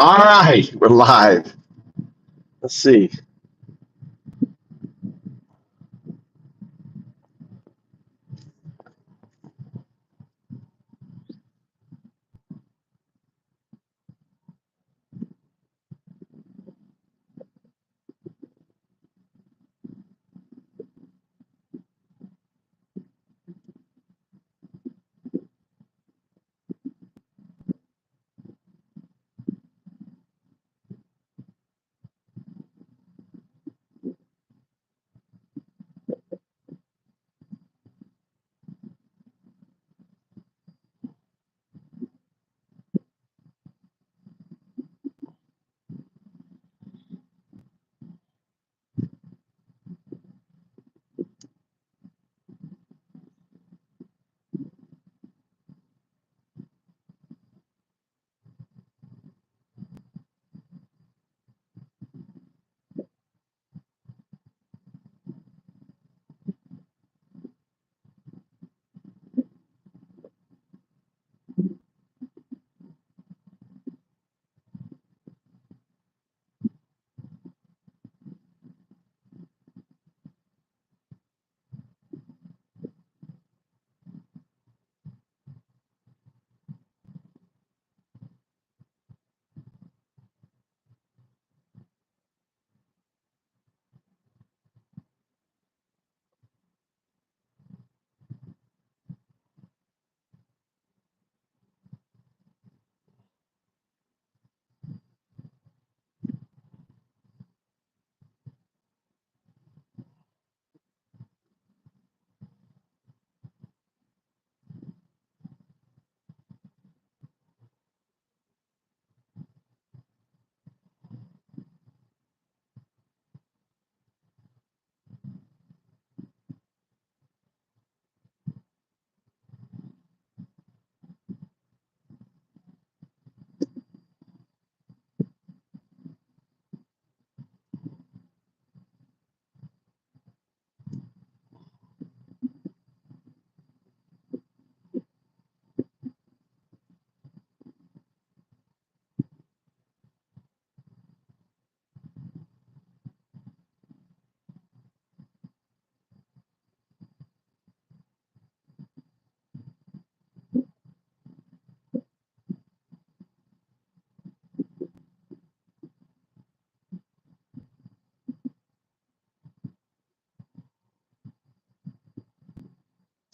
All right, we're live. Let's see.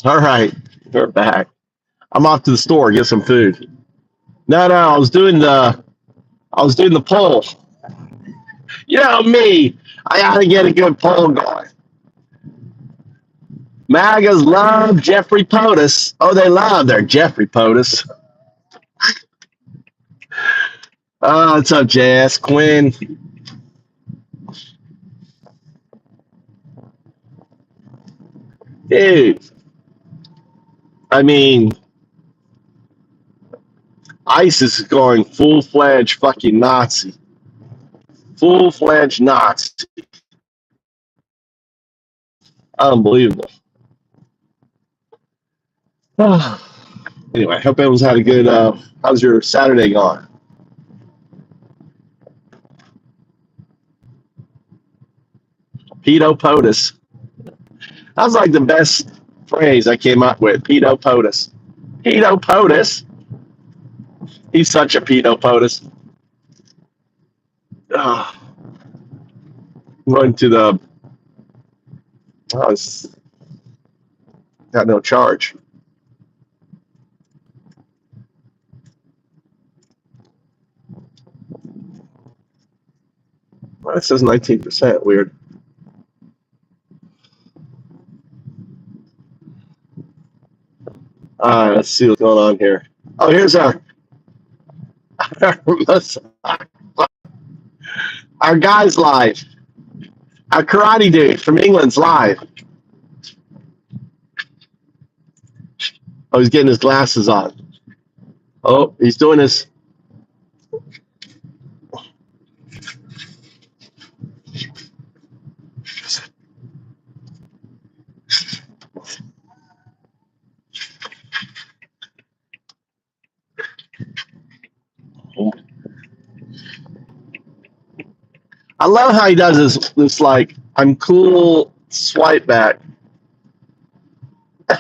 All right, we're back. I'm off to the store get some food. No, I was doing the poll. You know me. I gotta get a good poll going. MAGAs love Jeffrey POTUS. Oh, they love their Jeffrey POTUS. Oh, what's up, JS Quinn? Dude, I mean, ISIS is going full-fledged fucking Nazi. Full-fledged Nazi. Unbelievable. Anyway, I hope everyone's had a good, how's your Saturday going? Pedo POTUS. That was like the best phrase I came up with. Pedo POTUS. Pedo POTUS. He's such a pedo POTUS. Oh, going to the, it's got no charge. Well, it says 19%. Weird. Let's see what's going on here. Oh, here's our our guys live. Our karate dude from England's live. Oh, he's getting his glasses on. Oh, he's doing his. I love how he does this like, I'm cool swipe back.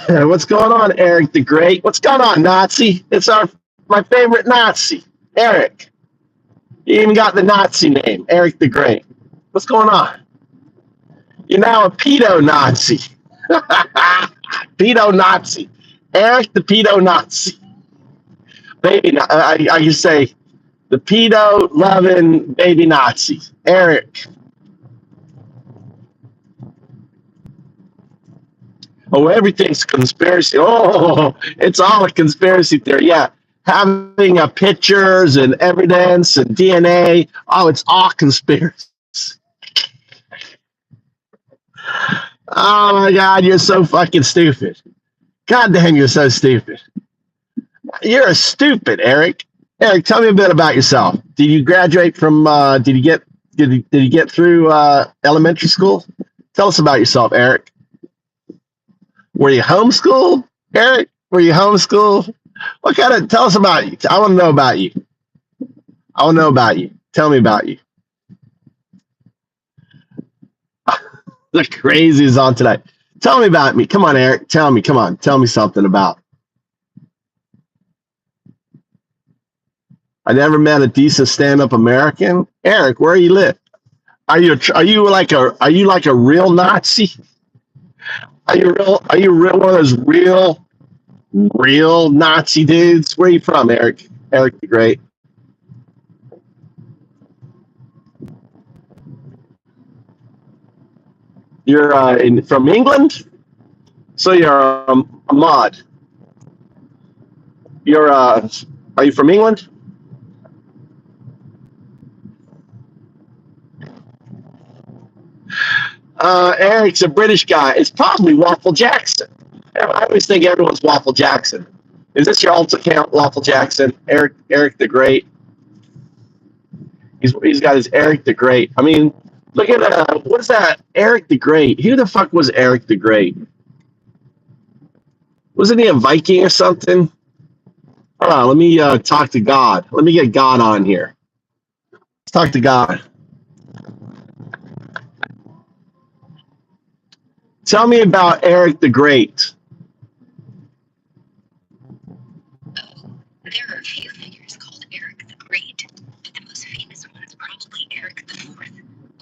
What's going on, Eric the Great? What's going on, Nazi? It's my favorite Nazi, Eric. You even got the Nazi name, Eric the Great. What's going on? You're now a pedo Nazi. Pedo Nazi. Eric the pedo Nazi. Baby, I just say the pedo loving baby Nazi. Eric. Oh, everything's conspiracy. Oh, it's all a conspiracy theory. Yeah. Having pictures and evidence and DNA. Oh, it's all conspiracy. Oh my God, you're so fucking stupid. God damn, you're so stupid. You're a stupid, Eric. Eric, tell me a bit about yourself. Did you graduate from? Did you get through elementary school? Tell us about yourself, Eric. Were you homeschooled, Eric? Were you homeschooled? What kind of? Tell us about you. I want to know about you. I want to know about you. Tell me about you. The crazy is on tonight. Tell me about me. Come on, Eric. Tell me. Come on. Tell me something about. I never met a decent stand-up American. Eric, where you live? Are you like a real Nazi? Are you real one of those real Nazi dudes? Where are you from, Eric? Eric the Great. You're from England, so you're a mod. You're are you from England? Eric's a British guy. It's probably Waffle Jackson. I always think everyone's Waffle Jackson. Is this your alt account, Waffle Jackson? Eric the Great. He's got his Eric the Great. I mean, look at what is that? Eric the Great. Who the fuck was Eric the Great? Wasn't he a Viking or something? Hold on, let me talk to God. Let me get God on here. Let's talk to God. Tell me about Eric the Great. There are a few figures called Eric the Great, but the most famous one is probably Eric the Fourth,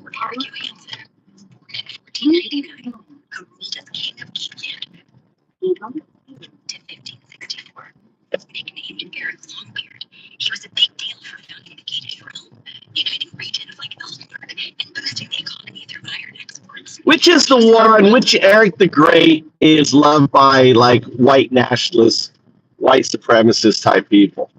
or Eric Johansson, born in 1499, who ruled as King of Geekland to 1564. Nicknamed Eric Longbeard, he was a big deal for founding the Geatish realm, uniting regions like Elfenburg and boosting the economy through iron exports. Which is the one? Which Eric the Great is loved by like white nationalists? White supremacist type people.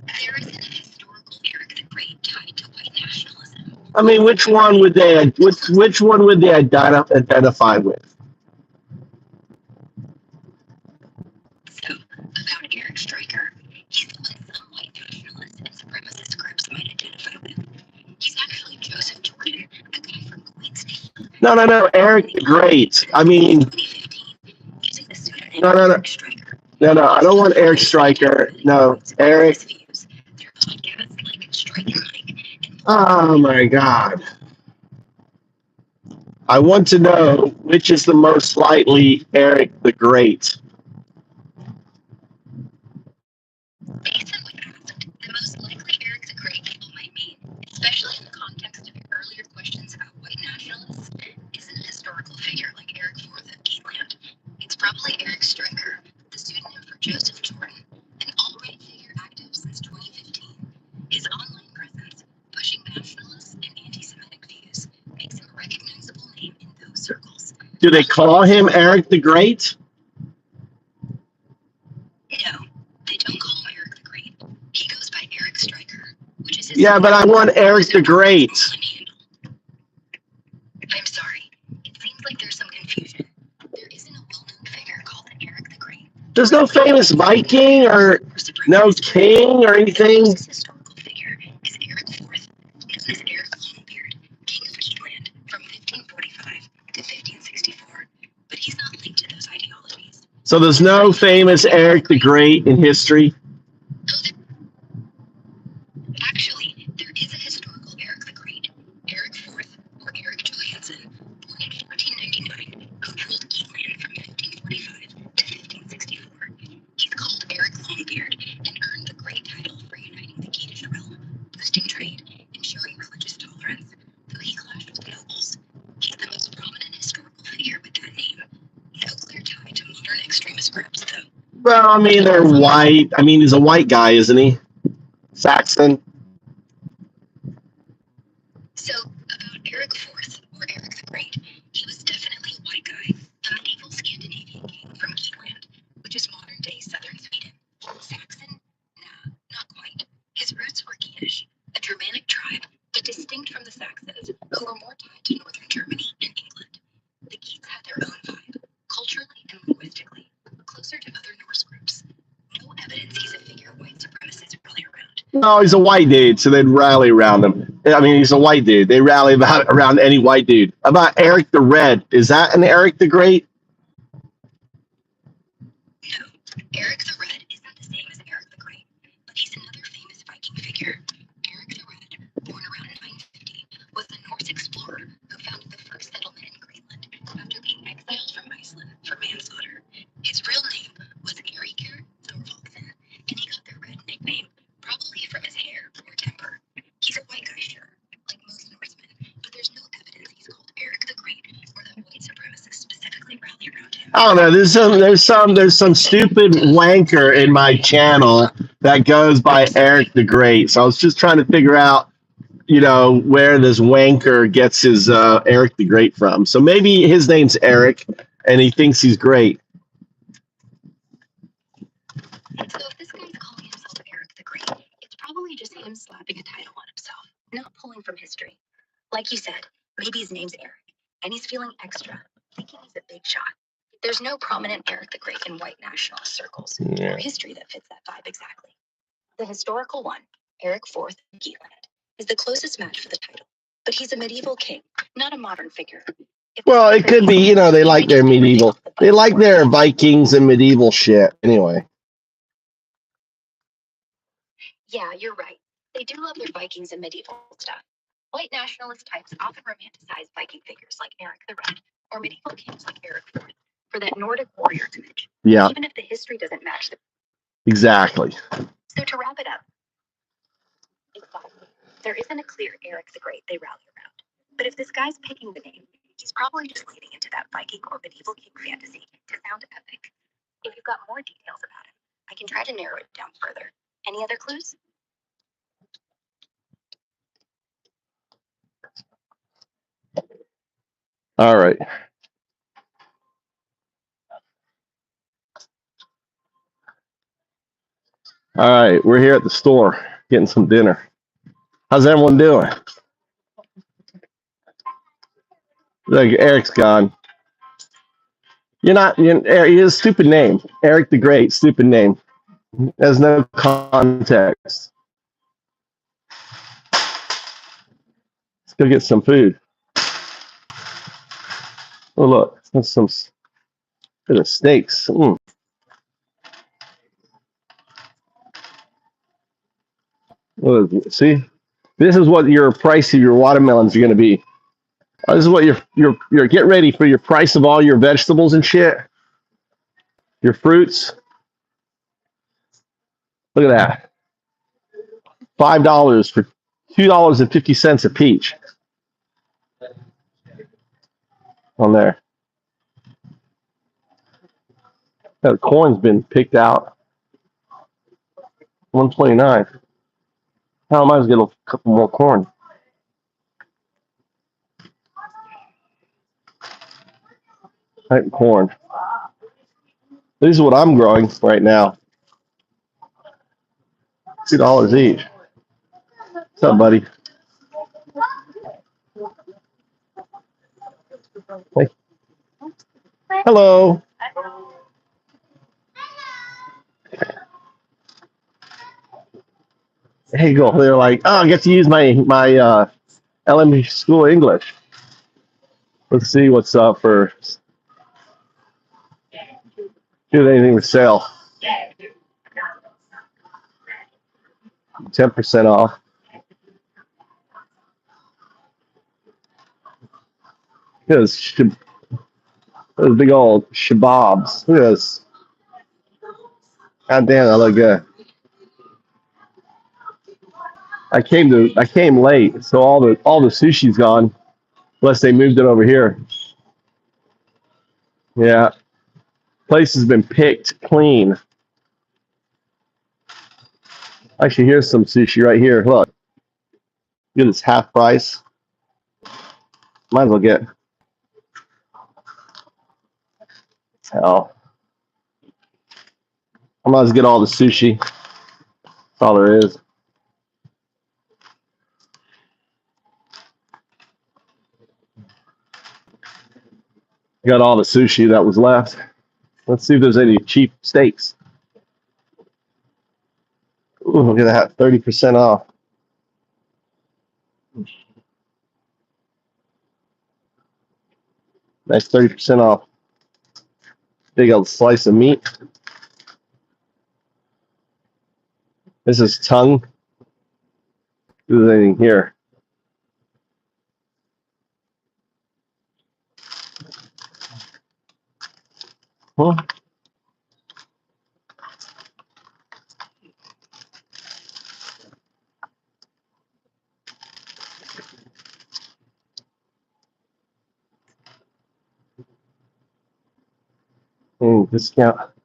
There isn't a historical Eric the Great tied to white nationalism. I mean, which one would they identify with? So, about Eric Stryker, he's the one some white nationalists and supremacist groups might identify with. He's actually Joseph Jordan, a guy from Kuwait State. No, Eric the Great. I mean, no, I don't want Eric Stryker. No, Eric. Oh my God. I want to know which is the most likely Eric the Great. Based on what you asked, the most likely Eric the Great people might mean, especially in the context of your earlier questions about white nationalists, isn't a historical figure like Eric IV of Geatland. It's probably Eric Stryker, the pseudonym for Joseph Jordan, an alt-right figure active since 2015. His online presence, pushing nationalist and anti-Semitic views, makes him a recognizable name in those circles. Do they call him Eric the Great? No, they don't call him Eric the Great. He goes by Eric Stryker, which is his Yeah, but I want Eric the Great. I'm sorry. It seems like there's some confusion. There isn't a well-known figure called Eric the Great. There's no famous Viking or no king or anything. The historical figure is Eric IV, known as Eric Longbeard, King of Geatland from 1545 to 1564. But he's not linked to those ideologies. So there's no famous Eric the Great in history? Actually, Well, I mean, they're white. I mean, he's a white guy, isn't he? Saxon. So, about Eric IV, or Eric the Great, he was definitely a white guy, a medieval Scandinavian king from Geatland, which is modern-day southern Sweden. Saxon? Nah, not quite. His roots were Geatish, a Germanic tribe, but distinct from the Saxons, who were more tied to northern Germany and England. The Geats had their own vibe, culturally and linguistically, closer to other Norse groups. No evidence he's a figure white supremacists rally around. No, he's a white dude, so they'd rally around him. I mean, he's a white dude. They rally around any white dude. About Eric the Red. Is that an Eric the Great? No, Eric the Red isn't the same as Eric the Great, but he's another famous Viking figure. Eric the Red, born around 950, was a Norse explorer who founded the first settlement in Greenland after being exiled from Iceland for manslaughter. His real name was Eiríkur Thorvaldsson, and he got the Red nickname probably from his hair or temper. He's a white guy, sure, like most Norsemen, but there's no evidence he's called Eric the Great or that white supremacists specifically rally around him. I don't know. There's some stupid wanker in my channel that goes by Eric the Great. So I was just trying to figure out, where this wanker gets his Eric the Great from. So maybe his name's Eric, and he thinks he's great. So if this guy's calling himself Eric the Great, it's probably just him slapping a title on himself, not pulling from history. Like you said, maybe his name's Eric, and he's feeling extra, thinking he's a big shot. There's no prominent Eric the Great in white nationalist circles, or history that fits that vibe exactly. The historical one, Eric IV of Geatland, is the closest match for the title, but he's a medieval king, not a modern figure. Well, it could be, they like their medieval. They like their Vikings and medieval shit. Anyway. Yeah, you're right. They do love their Vikings and medieval stuff. White nationalist types often romanticize Viking figures like Eric the Red, or medieval kings like Eric IV, for that Nordic warrior image. Yeah. Even if the history doesn't match them. Exactly. So to wrap it up, there isn't a clear Eric the Great they rally around. But if this guy's picking the name, he's probably just leading into that Viking or medieval king fantasy to sound epic. If you've got more details about him, I can try to narrow it down further. Any other clues? All right. All right, we're here at the store getting some dinner. How's everyone doing? Like Eric's gone. Eric, he has a stupid name. Eric the Great, stupid name. There's no context. Let's go get some food. Oh, look, there's some bit of steaks. See, this is what your price of your watermelons are going to be. This is what your get ready for your price of all your vegetables and shit. Your fruits. Look at that. $5 for $2.50 a peach. On there. That corn's been picked out. $1.29. How am I going to get a couple more corn? Right, corn. This is what I'm growing right now. $2 each. What's up, buddy? Hey. Hello. There you go. They're like, oh, I get to use my elementary school English. Let's see what's up for. Do anything to sell? 10% off. Look at this, those big old shababs. Look at this. God damn, that look good. I came late, so all the sushi's gone, unless they moved it over here. Yeah, place has been picked clean. Actually, here's some sushi right here. Look, get this half price. Might as well get. Hell, I might as well get all the sushi. That's all there is. Got all the sushi that was left. Let's see if there's any cheap steaks. Ooh, look at that, 30% off. Nice 30% off. Big old slice of meat. This is tongue. There's anything here. Huh? Discount.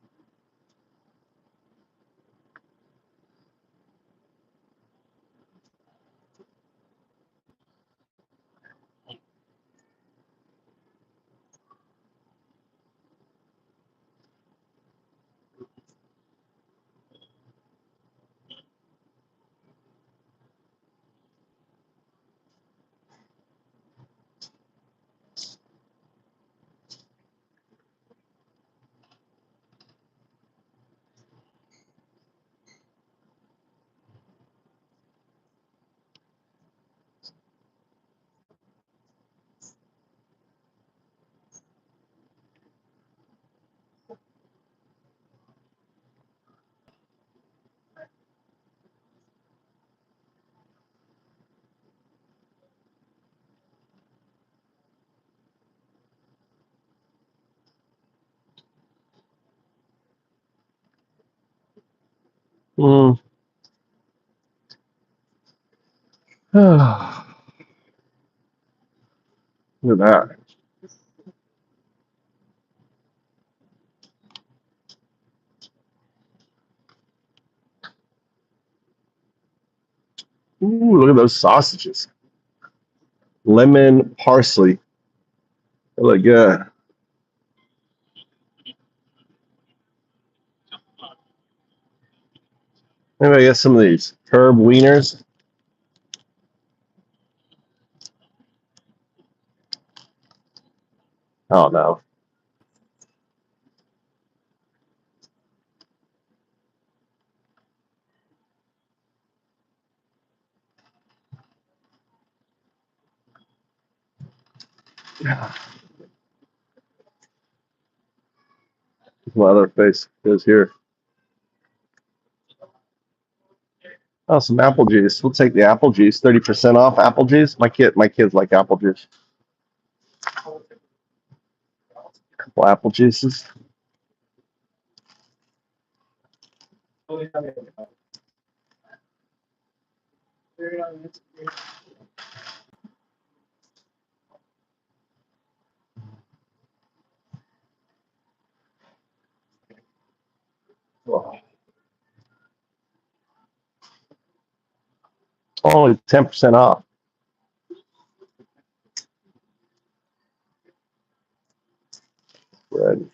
Mm. Look at that. Ooh, look at those sausages. Lemon parsley. They look good. Maybe I get some of these herb wieners. Oh no. My other face is here. Oh, some apple juice. We'll take the apple juice. 30% off apple juice. My kids like apple juice. Couple apple juices. Only 10% off. Good.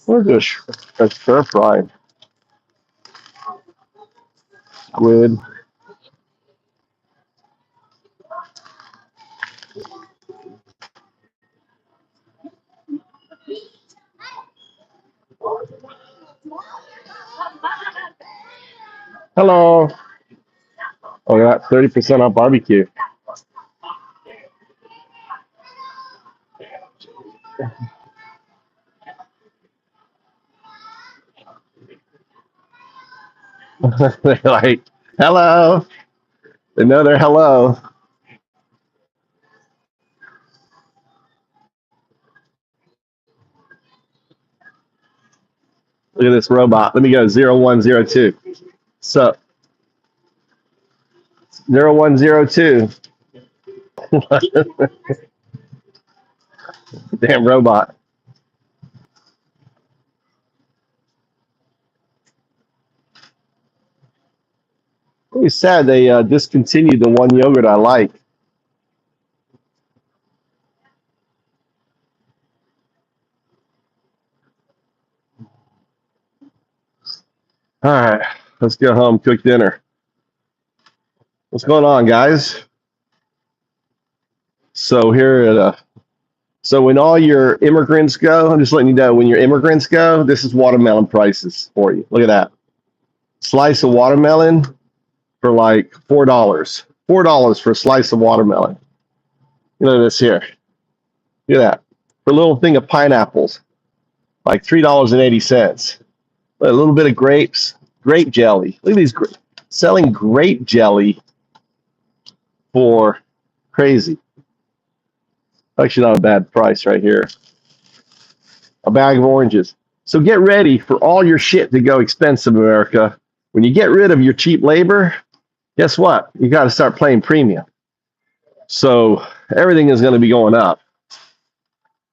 Where's a stir fry? Squid. Hello. Oh, yeah, 30% off barbecue. They're like, hello. They know they're hello. Look at this robot. Let me go 0102. So 0102. Damn robot. It's sad they discontinued the one yogurt I like. All right, let's go home, cook dinner. What's going on, guys? So here at so when all your immigrants go, I'm just letting you know, when your immigrants go, this is watermelon prices for you. Look at that. Slice of watermelon for like $4. $4 for a slice of watermelon. Look at this here. Look at that. For a little thing of pineapples, like $3.80. A little bit of grapes, grape jelly. Look at these selling grape jelly for crazy. Actually, not a bad price right here. A bag of oranges. So get ready for all your shit to go expensive, America. When you get rid of your cheap labor, guess what? You got to start paying premium. So everything is going to be going up.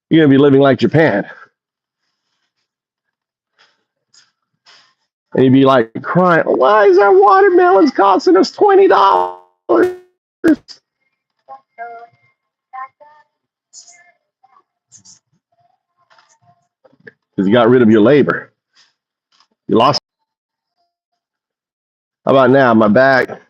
You're going to be living like Japan. And you'd be like crying, why is our watermelons costing us $20? Because you got rid of your labor. You lost. How about now? My back.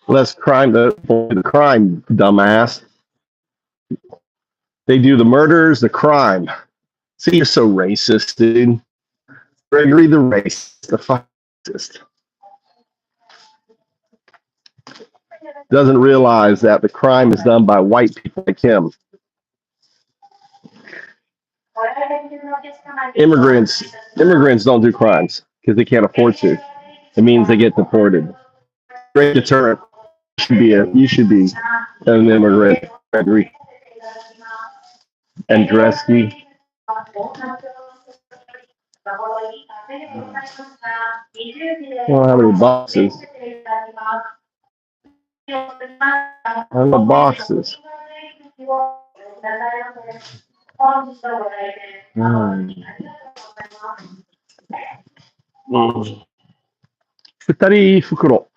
Less crime, the crime, dumbass. They do the murders, the crime. See, you're so racist, dude. Gregory the racist, the fascist. Doesn't realize that the crime is done by white people like him. Immigrants don't do crimes because they can't afford to. It means they get deported. Great deterrent. You should be an immigrant, Gregory. And Dresky. I don't have any boxes. On the boxes. Futari Fukuro.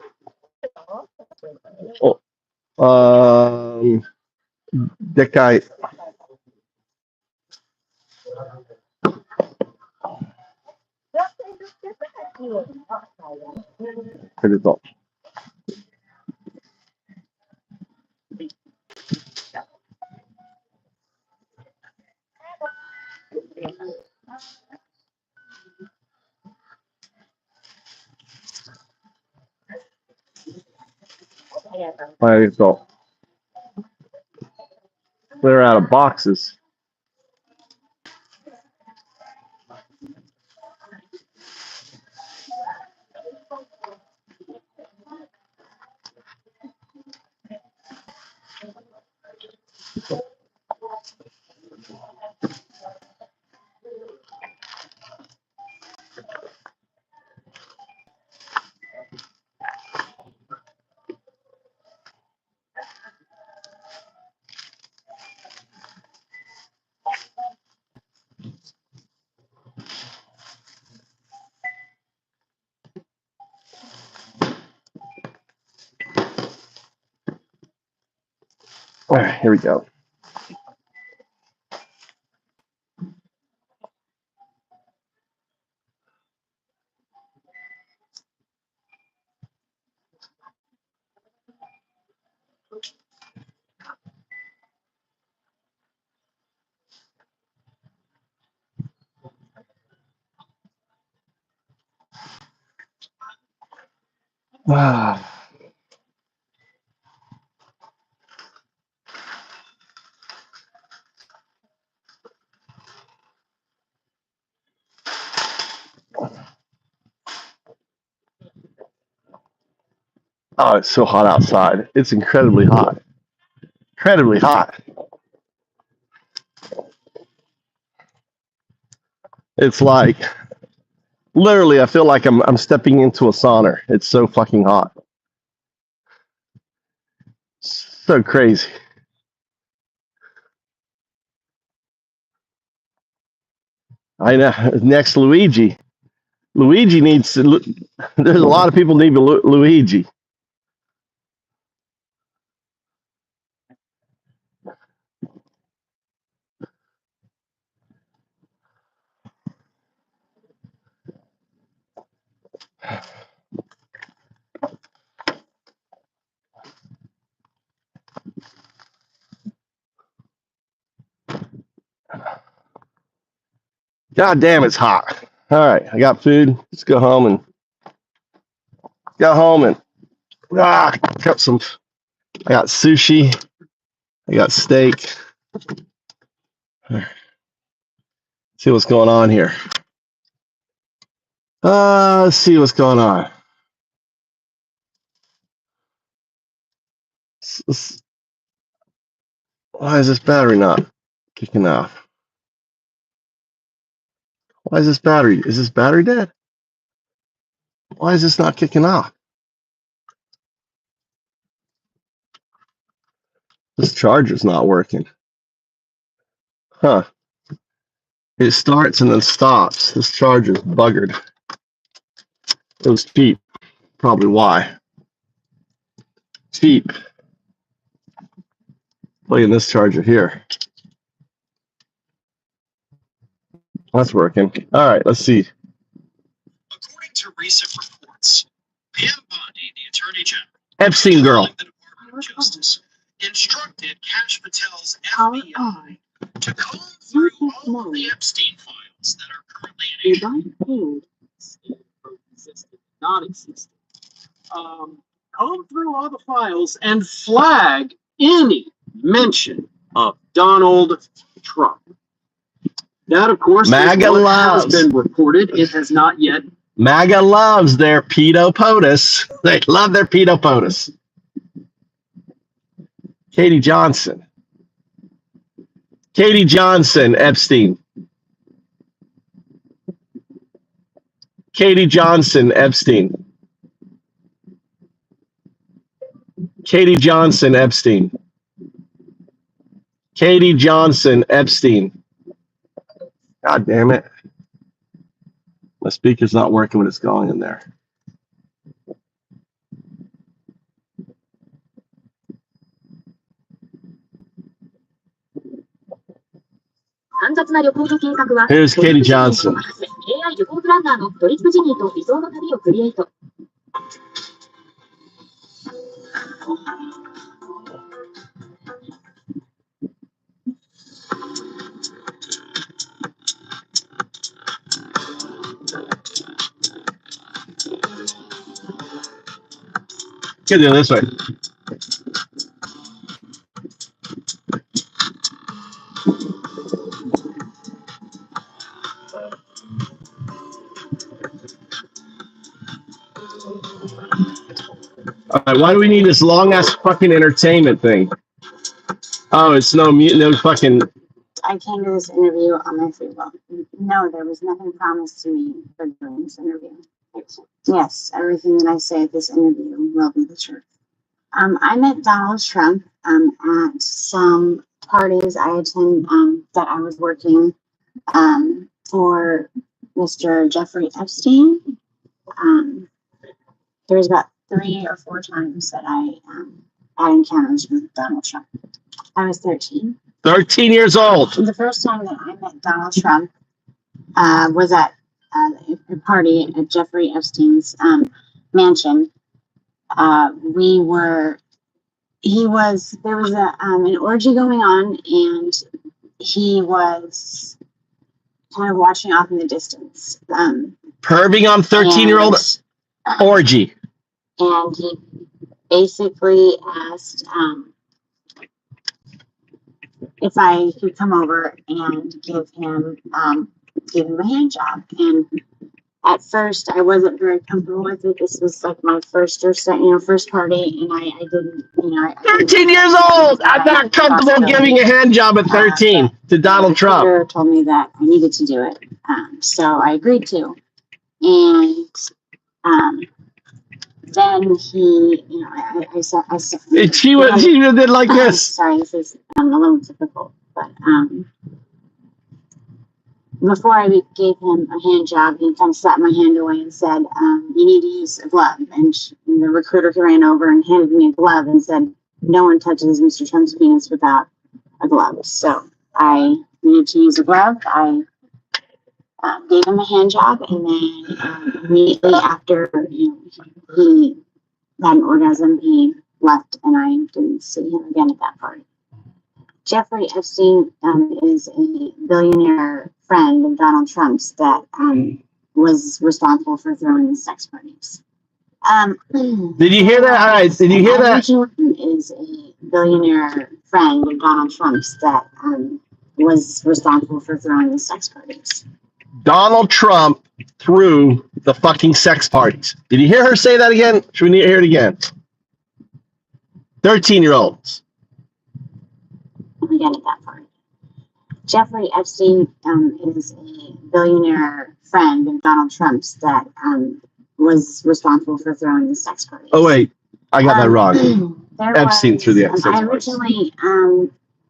Oh, でかい。来ると。来ると。They're out of boxes. All right, here we go. Oh, it's so hot outside. It's incredibly hot. Incredibly hot. It's like literally I feel like I'm stepping into a sauna. It's so fucking hot. So crazy. I know. Next, Luigi. Luigi needs. There's a lot of people need Luigi. God damn, it's hot. All right, I got food. Let's go home and got some. I got sushi. I got steak. See what's going on here. Let's see what's going on. Why is this battery not kicking off? Why is this battery? Is this battery dead? Why is this not kicking off? This charger's not working. Huh. It starts and then stops. This charger's buggered. It was cheap. Probably why. Cheap. Playing this charger here. That's working. All right, let's see. According to recent reports, Pam Bondi, the Attorney General, Epstein girl. the Department of Justice, instructed Kash Patel's FBI to comb through all the Epstein files that are currently in issue. Not existed. Comb through all the files and flag any mention of Donald Trump. That, of course, MAGA is what loves. has been reported. It has not yet. MAGA loves their pedo POTUS. They love their pedo POTUS. Katie Johnson, Epstein. Katie Johnson, Epstein. Katie Johnson, Epstein. Katie Johnson, Epstein. God damn it. My speaker's not working when it's going in there. Here's Katie Johnson. Get it this way. All right, why do we need this long ass fucking entertainment thing? Oh, it's no fucking. I came to this interview on my free will. No, there was nothing promised to me for doing this interview. Yes, everything that I say at this interview will be the truth. I met Donald Trump at some parties I attend that I was working for Mr. Jeffrey Epstein. There was about 3 or 4 times that I had encounters with Donald Trump. I was 13. 13 years old. The first time that I met Donald Trump was at a party at Jeffrey Epstein's mansion. There was an orgy going on, and he was kind of watching off in the distance. Perving on 13-year-old orgy. and he basically asked if I could come over and give him a hand job. And at first, I wasn't very comfortable with it. This was like my first or second, first party, and I didn't, 13 years old. I'm not comfortable giving a hand job at 13 to Donald Trump. The recruiter told me that I needed to do it, so I agreed to. And then he, I said, She did like this. Sorry, this is a little difficult, but before I gave him a hand job, he kind of slapped my hand away and said, "You need to use a glove." And the recruiter ran over and handed me a glove and said, "No one touches Mr. Trump's penis without a glove." So I needed to use a glove. I gave him a hand job, and then immediately after he had an orgasm, he left, and I didn't see him again at that party. Jeffrey Epstein is a billionaire friend of Donald Trump's that was responsible for throwing the sex parties. Did you hear that? All right. Did you hear that? Jordan is a billionaire friend of Donald Trump's that was responsible for throwing the sex parties. Donald Trump threw the fucking sex parties. Did you hear her say that again? Should we hear it again? 13-year-olds. Again at that party. Jeffrey Epstein is a billionaire friend of Donald Trump's that was responsible for throwing the sex parties. Oh, wait. I got that wrong. Epstein threw the sex parties. I originally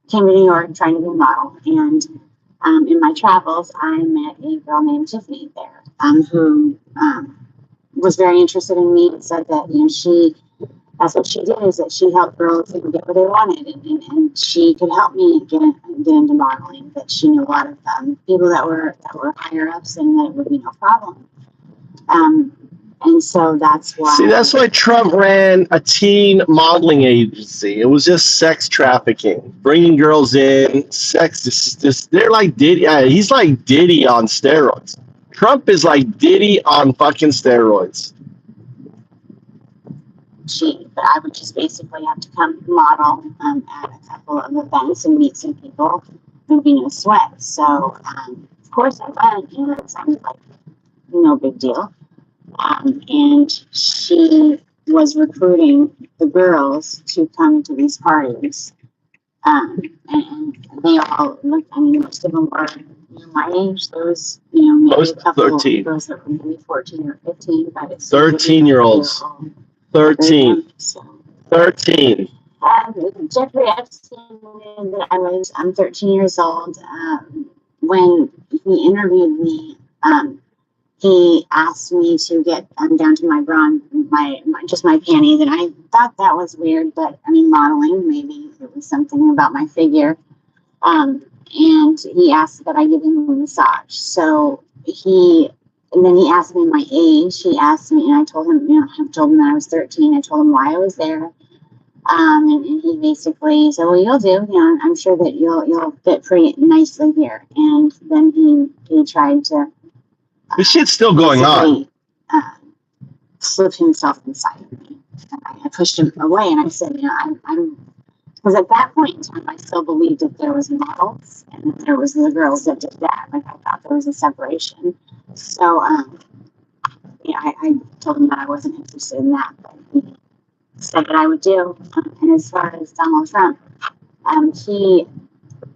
came to New York trying to be a model, and in my travels, I met a girl named Tiffany there who was very interested in me and said that, that's what she did, is that she helped girls get what they wanted, and she could help me get into modeling. That she knew a lot of people that were higher ups, and that it would be no problem. And so that's why. See, that's why Trump ran a teen modeling agency. It was just sex trafficking, bringing girls in, sex. Just they're like Diddy. He's like Diddy on steroids. Trump is like Diddy on fucking steroids. But I would just basically have to come model at a couple of events and meet some people. There'd be no sweat. So, of course, I went. It sounded like no big deal. And she was recruiting the girls to come to these parties. And they all looked, most of them were my age. There was, maybe a couple 13. of girls that were maybe 14 or 15. But it's 13-year-olds. 13. 13. Jeffrey Epstein knew that I'm 13 years old. When he interviewed me, he asked me to get down to my bra, just my panties, and I thought that was weird, but modeling, maybe it was something about my figure. And he asked that I give him a massage. And then he asked me my age. He asked me, and I told him, that I was 13. I told him why I was there. And he basically said, "Well, you'll do. I'm sure that you'll fit pretty nicely here." And then he tried to. This shit's still going on. Slip himself inside of me. And I pushed him away, and I said, because at that point in time, I still believed that there was models and that there was the girls that did that. Like, I thought there was a separation. So, I told him that I wasn't interested in that, but he said that I would do. And as far as Donald Trump, he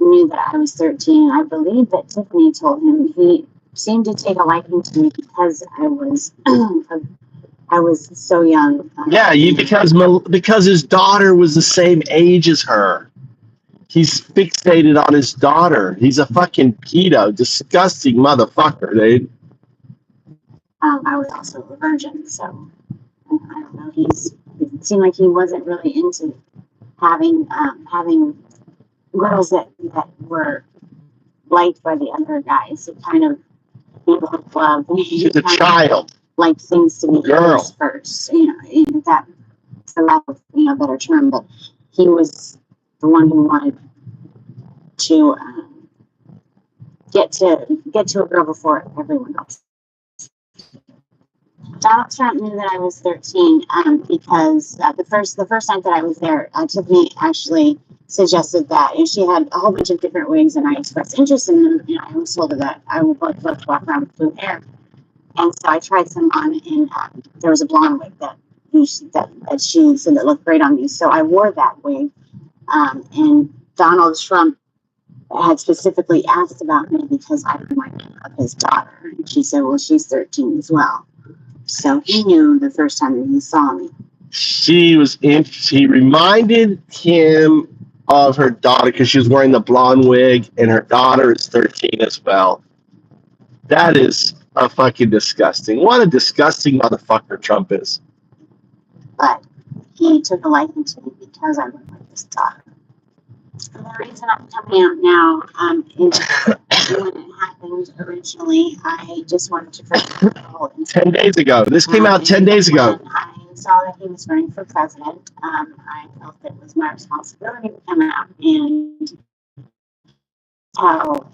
knew that I was 13. I believe that Tiffany told him he seemed to take a liking to me because I was so young. Because his daughter was the same age as her. He's fixated on his daughter. He's a fucking pedo, disgusting motherfucker, dude. I was also a virgin, so I don't know. It seemed like he wasn't really into having girls that were liked by the other guys. He kind of loved. She's a child. Like things to be girls first, that's a lack of better term, but he was the one who wanted to get to a girl before everyone else. Donald Trump knew that I was 13 because the first night that I was there, Tiffany actually suggested that, and she had a whole bunch of different wigs, and I expressed interest in them, and I was told her that I would love to walk around with blue hair, and so I tried some on, and there was a blonde wig that she said that looked great on me, so I wore that wig, and Donald Trump had specifically asked about me because I reminded him of his daughter, and she said, well, she's 13 as well. So he knew the first time that he saw me. She reminded him of her daughter because she was wearing the blonde wig, and her daughter is 13 as well. That is a fucking disgusting. What a disgusting motherfucker Trump is. But he took a liking to me because I look like his daughter. And the reason I'm coming out now is when it happened originally, I just wanted to first people. 10 days ago. This came out 10 days ago. When I saw that he was running for president, I felt that it was my responsibility to come out and tell.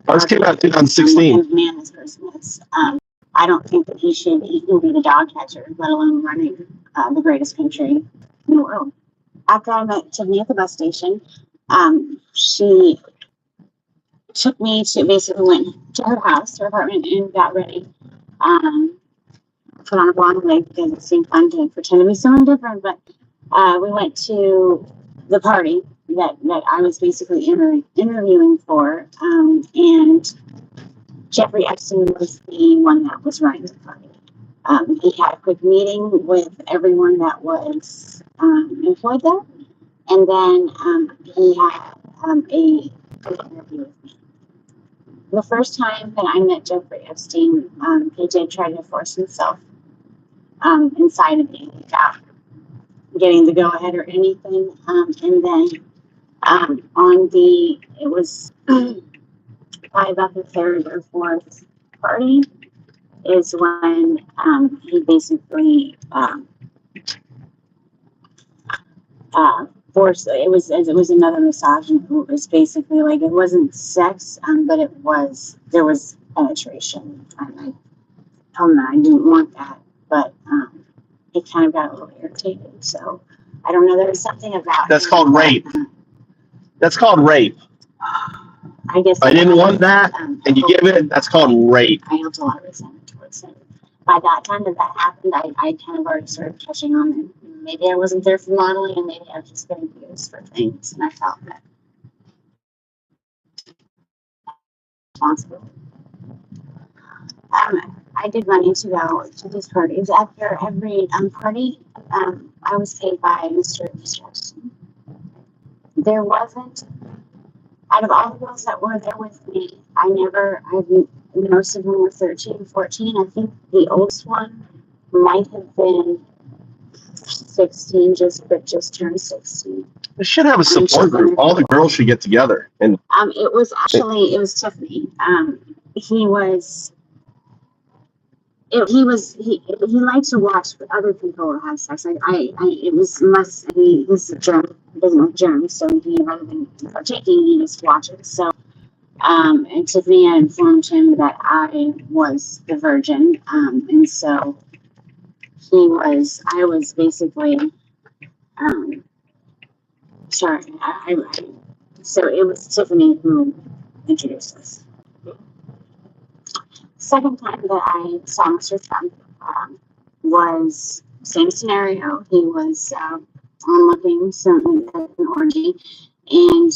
This came out in 2016. What man this person is. I don't think that he should even be the dog catcher, let alone running the greatest country in the world. After I met Tiffany at the bus station, she took me to basically went to her house, her apartment, and got ready. Put on a blonde wig because it seemed fun to pretend to be someone different. But we went to the party that I was basically interviewing for, and Jeffrey Epstein was the one that was running the party. He had a quick meeting with everyone that was employed there, and then he had a interview with me. The first time that I met Jeffrey Epstein, he did try to force himself inside of me without getting the go-ahead or anything. And then it was probably about the third or fourth party is when he basically forced. It was another massage, and it was basically like it wasn't sex, but there was penetration. And I told him that I didn't want that, but it kind of got a little irritated. So I don't know. There was something about that's called rape. That's called rape. I guess I didn't want that, and you give it. That's called rape. I felt a lot of resentment towards him. By that time that happened, I kind of already started touching on it. Maybe I wasn't there for modeling, and maybe I was just getting used for things, and I felt that responsible. I did money to go to these parties. After every party, I was paid by Mr. Jackson. There wasn't, out of all the girls that were there with me, most of them were 13, 14. I think the oldest one might have been 16, just turned 16. We should have a support group. All the girls should get together. And it was Tiffany. He liked to watch other people have sex. He's a germ, doesn't know germs, so he, rather than partaking, he just watches. So, and Tiffany had informed him that I was the virgin, and so I was basically, sorry, so it was Tiffany who introduced us. Second time that I saw Mr. Trump was same scenario. He was onlooking something at an orgy, and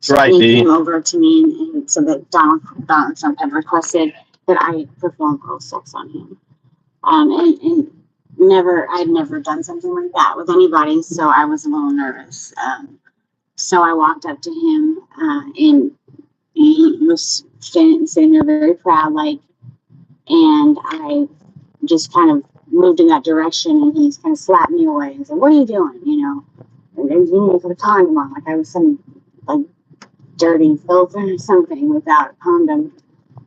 he came over to me and said that Donald Trump had requested that I perform oral sex on him. And I'd never done something like that with anybody, so I was a little nervous. So I walked up to him, and he was sitting there very proud, and I just kind of moved in that direction, and he kind of slapped me away and said, "What are you doing?" And you need to put a condom on, like I was some dirty filth or something without a condom.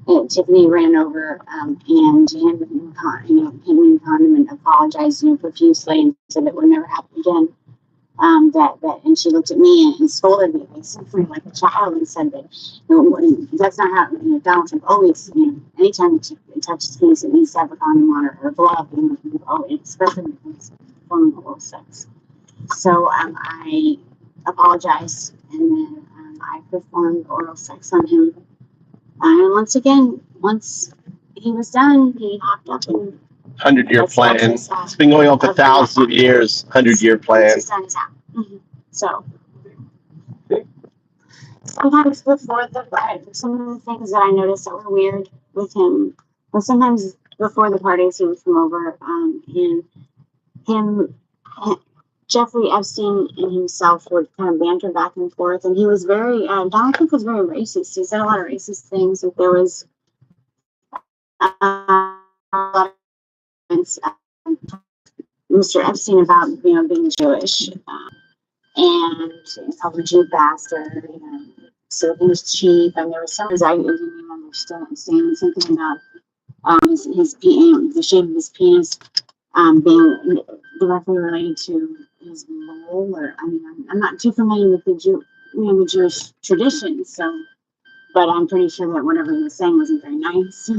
And Tiffany ran over and handed me a condom and apologized profusely and said it would never happen again. And she looked at me and scolded me basically like a child and said that, that's not how, Donald Trump always, anytime he touches penis, it needs to have a condom on or a glove, especially when it comes to performing oral sex. So I apologized, and then I performed oral sex on him. And once he was done, he hopped up and 100-year plan. It's been going on for thousands of years. 100-year plan. So sometimes before some of the things that I noticed that were weird with him, well, sometimes before the parties he would come over, and him, Jeffrey Epstein and himself would kind of banter back and forth, and he was very, Donald Trump was very racist. He said a lot of racist things. Like there was a lot of Mr. Epstein about being Jewish, and called him Jew bastard, so he was cheap, and there was some things I didn't even understand. Something about the shape of his penis being directly related to his mole, or I'm not too familiar with the Jewish tradition, so, but I'm pretty sure that whatever he was saying wasn't very nice.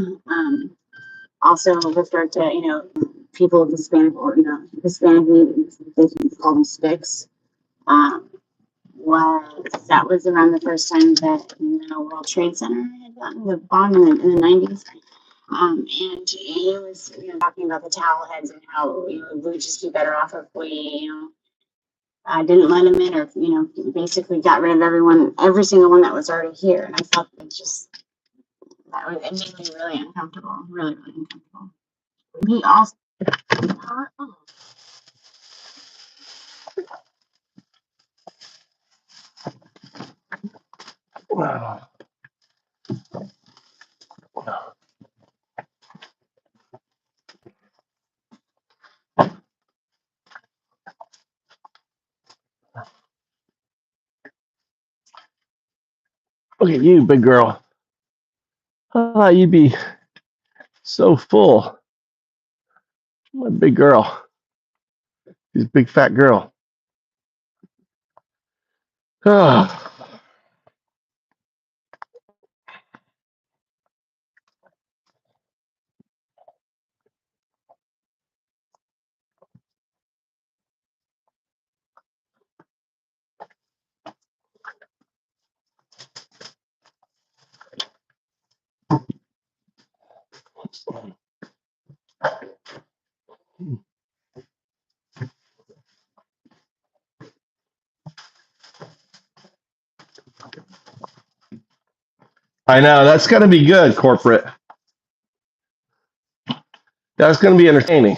Also referred to people of Hispanic or Hispanic, they call them Spics. That was around the first time that World Trade Center had gotten the bomb in the 90s. And he was talking about the towel heads and how we would just be better off if we didn't let him in, or basically got rid of every single one that was already here. And I felt it made me really uncomfortable, really, really uncomfortable. He also Wow. Look at you, big girl. Oh, you'd be so full. What a big girl. She's a big fat girl. Ah. I know, that's going to be good, corporate. That's going to be entertaining.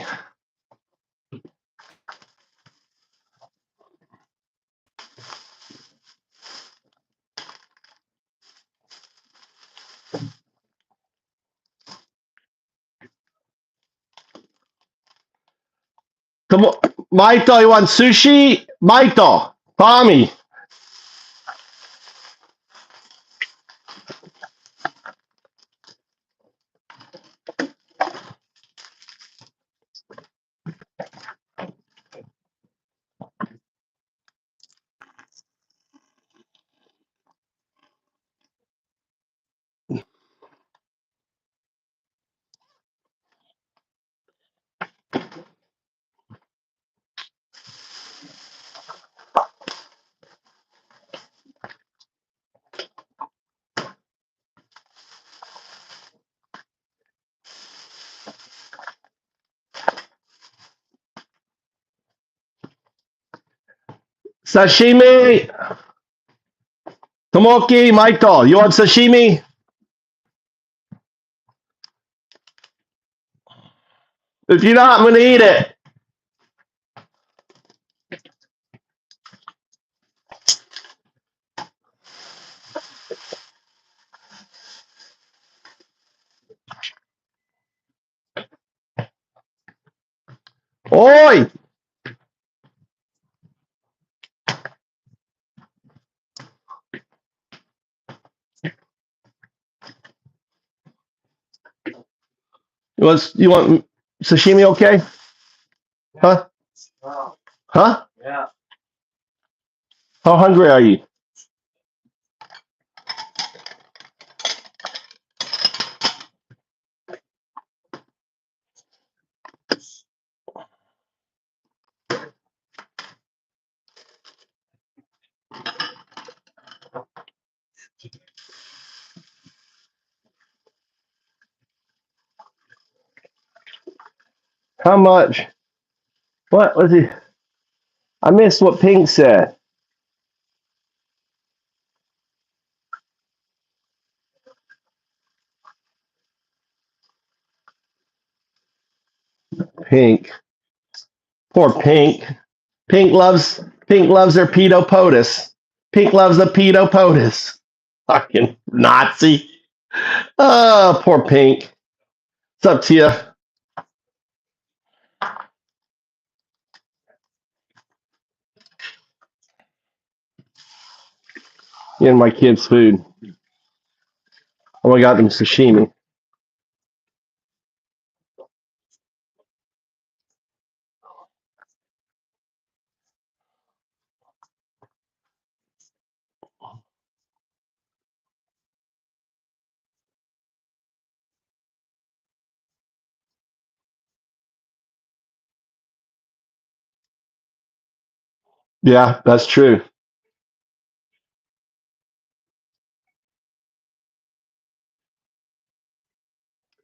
Come on, Maito, you want sushi? Maito, Tommy. Sashimi. Tomoki, Maito, you want sashimi? If you're not, I'm going to eat it. Oi! You want sashimi, okay? Huh? Huh? Yeah. How hungry are you? How much? What was he? I missed what Pink said. Pink. Poor Pink. Pink loves her pedo POTUS. Pink loves the pedo POTUS. Fucking Nazi. Oh, poor Pink. It's up to you. And my kids' food. Oh, I got them sashimi. Yeah, that's true.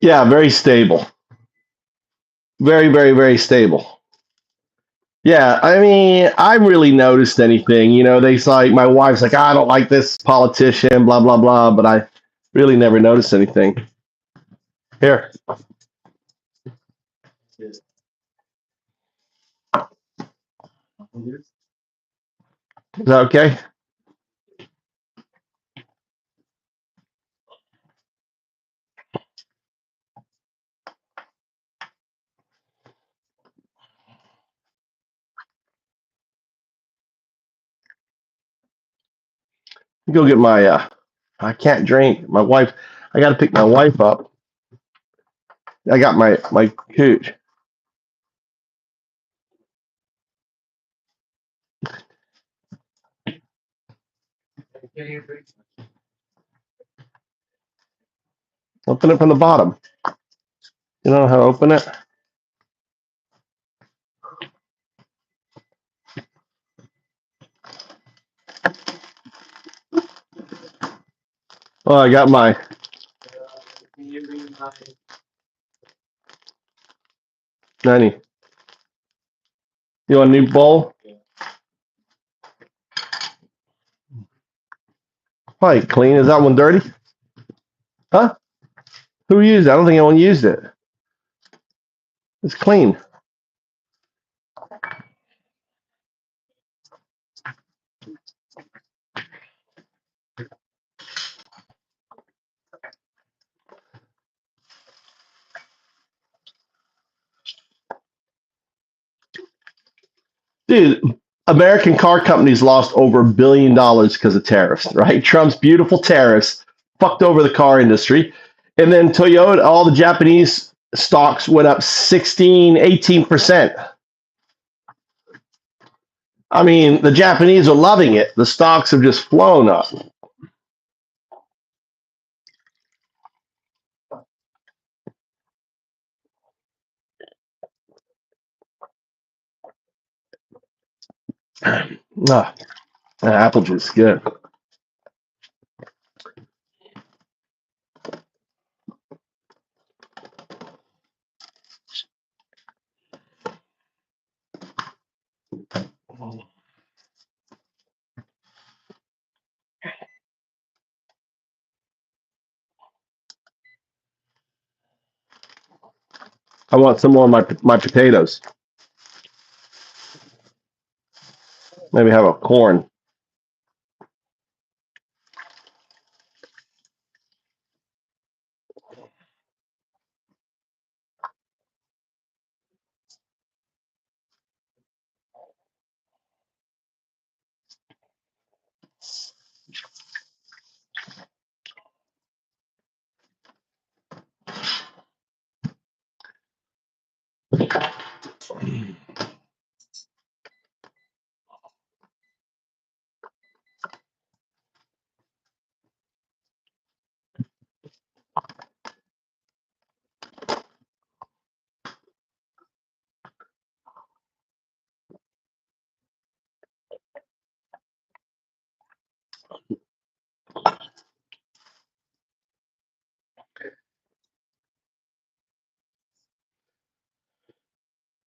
Yeah, very stable. Very, very, very stable. Yeah, I mean, I really noticed anything. They like my wife's like, I don't like this politician, blah blah blah, but I really never noticed anything. Here, is that okay? Go get my. I can't drink. My wife. I got to pick my wife up. I got my cooch. Open it from the bottom. You know how to open it? Oh, I got my. Nanny. You want a new bowl? Probably clean. Is that one dirty? Huh? Who used it? I don't think anyone used it. It's clean. Dude, American car companies lost over $1 billion because of tariffs, right? Trump's beautiful tariffs fucked over the car industry. And then Toyota, all the Japanese stocks went up 16, 18%. I mean, the Japanese are loving it. The stocks have just flown up. Ah, apple juice, good. I want some more of my potatoes. Maybe have a corn.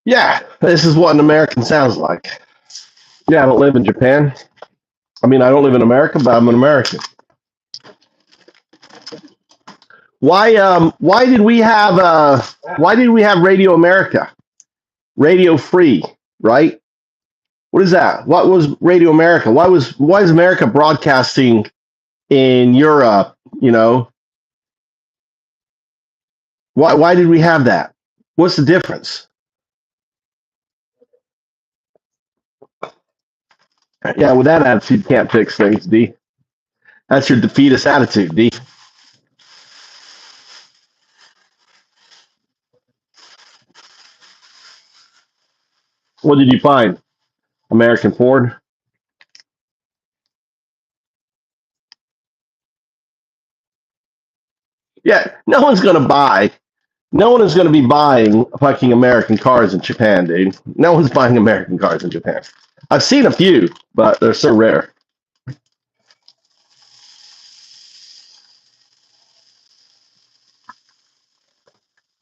Yeah, this is what an American sounds like. Yeah, I don't live in Japan. I mean, I don't live in America, but I'm an American. Why did we have Radio America? Radio Free, right? What is that? What was Radio America? Why is America broadcasting in Europe? You know, why did we have that? What's the difference? Yeah, with that attitude, you can't fix things, D. That's your defeatist attitude, D. What did you find? American Ford? Yeah, no one is going to be buying fucking American cars in Japan, dude. No one's buying American cars in Japan. I've seen a few, but they're so rare.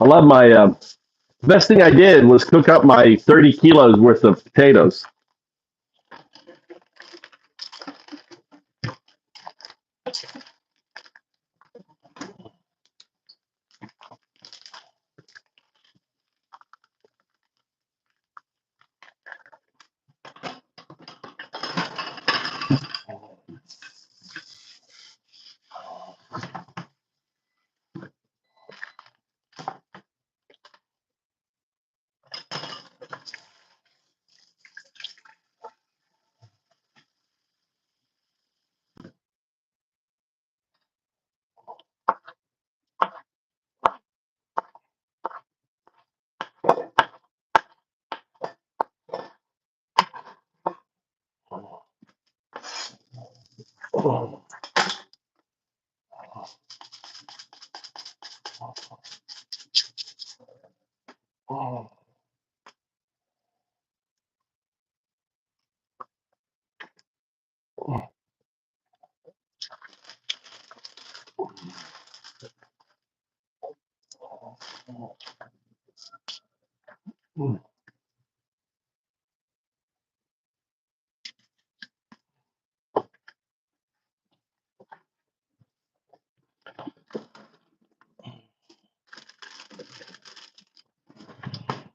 I love my best thing I did was cook up my 30 kilos worth of potatoes.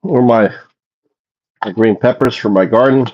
Or my green peppers from my garden.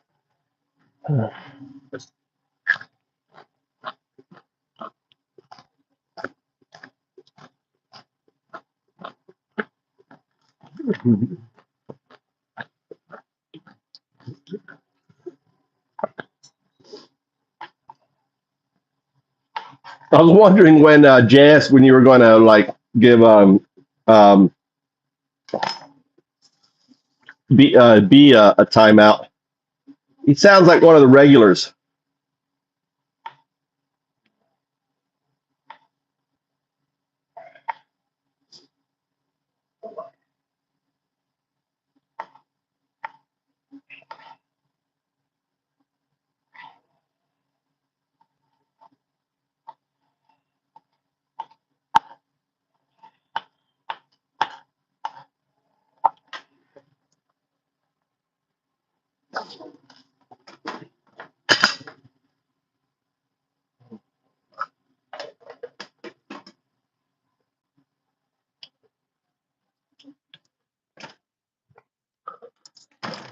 I was wondering when JS, when you were going to like give um B a timeout. He sounds like one of the regulars.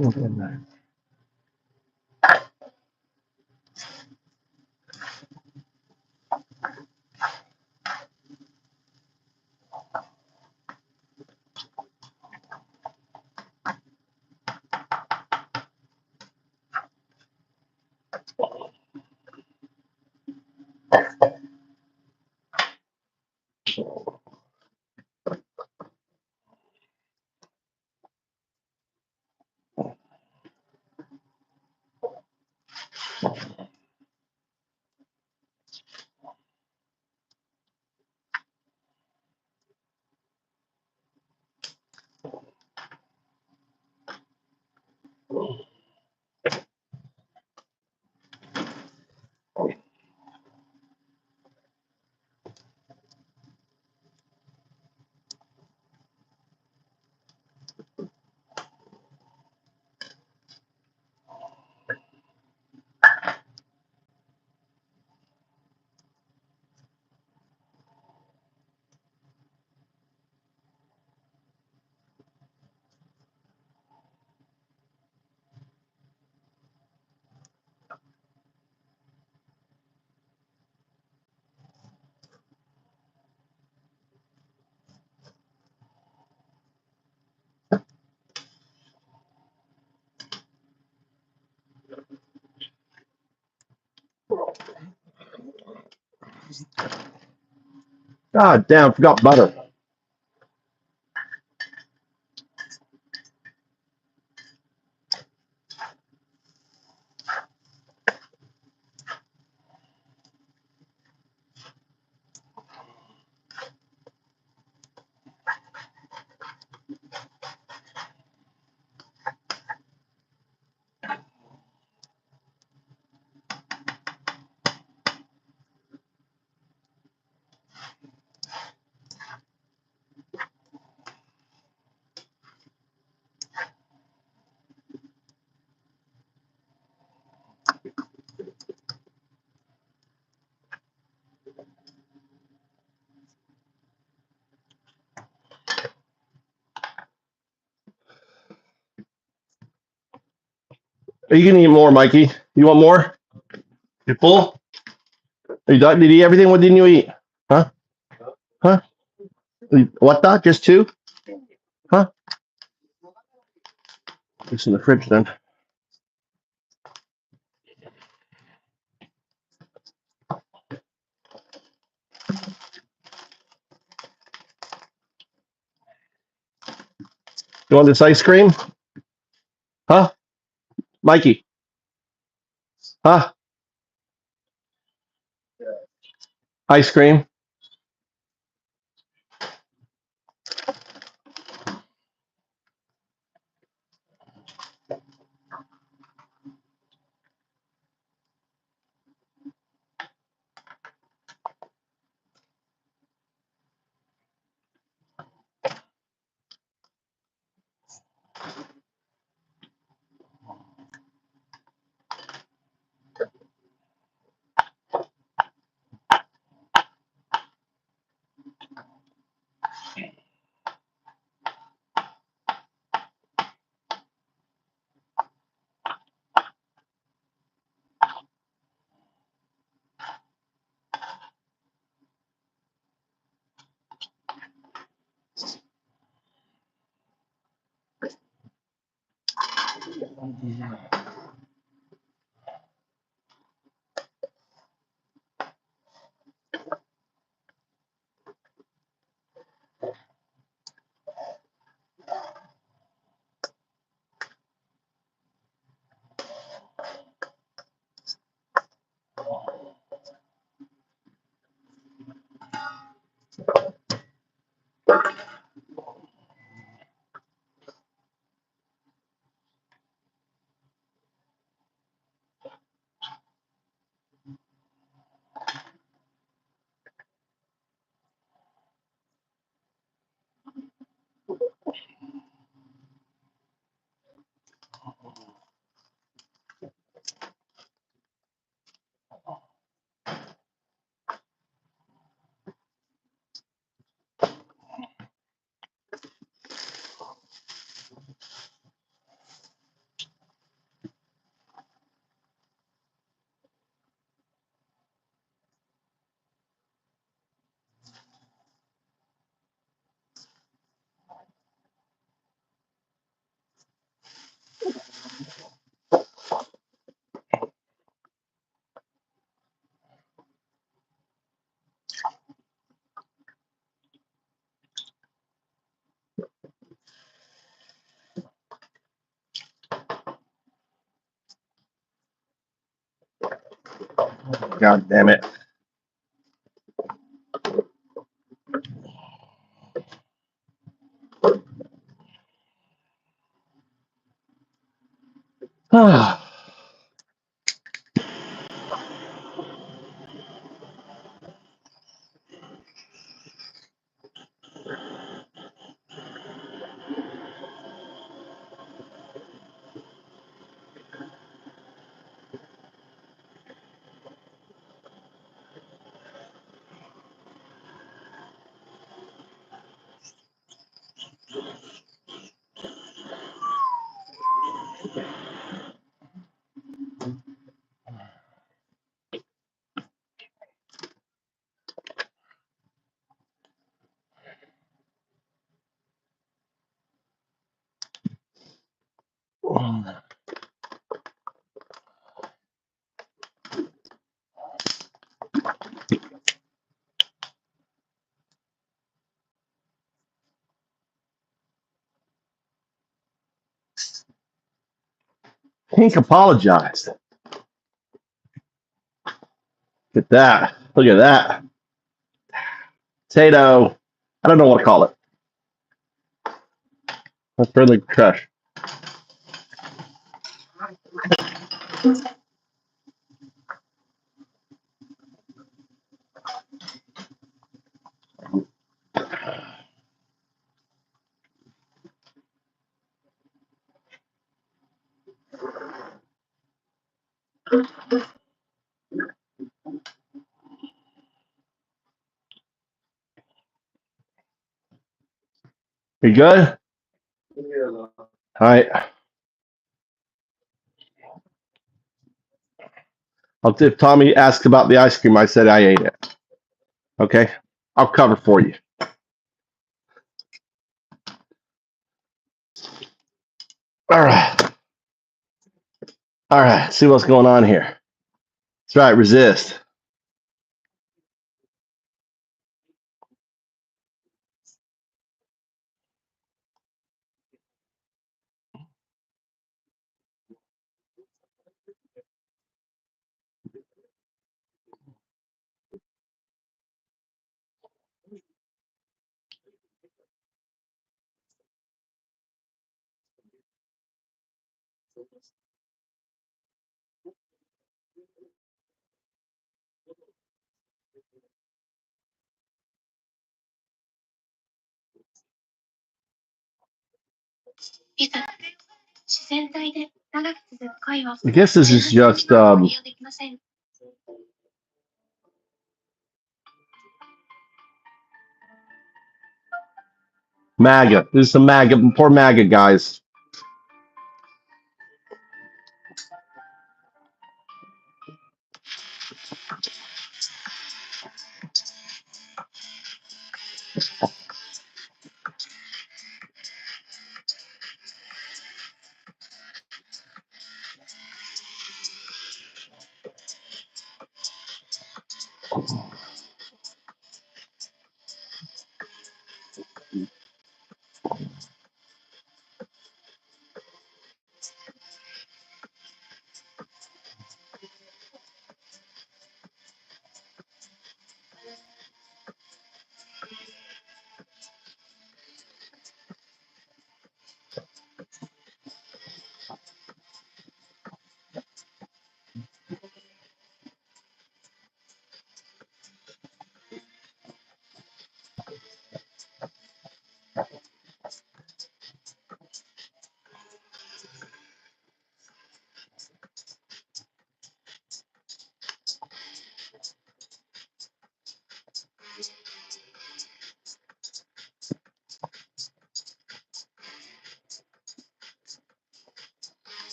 God damn, forgot butter. Are you gonna eat more, Mikey? You want more? You full? Are you done? Did you eat everything? What didn't you eat? Huh? Huh? What that? Just two? Huh? It's in the fridge then. You want this ice cream? Huh? Mikey? Huh? Ice cream? God damn it. Pink apologized. Look at that. Look at that. Potato. I don't know what to call it. A friendly crush. You good? All right. If Tommy asks about the ice cream, I said I ate it. Okay? I'll cover for you. All right. All right. See what's going on here. That's right. Resist. I guess this is just MAGA. This is some MAGA, poor MAGA guys.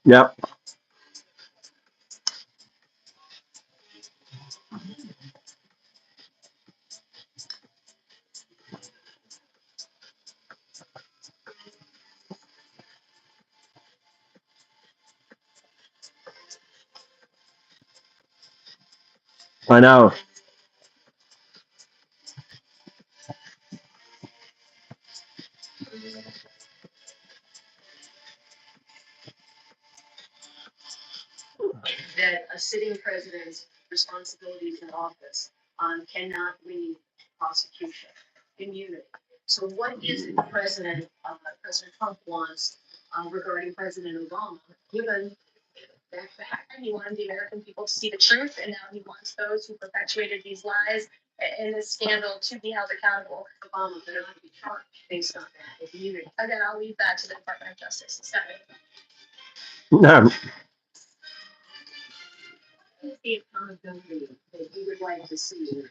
Yep. I know. a sitting president's responsibilities in office cannot lead prosecution, immunity. So what is it President Trump wants regarding President Obama, given that fact? He wanted the American people to see the truth, and now he wants those who perpetuated these lies in this scandal to be held accountable. Obama cannot be charged based on that immunity. Again, I'll leave that to the Department of Justice. No. The accountability that we would like to see in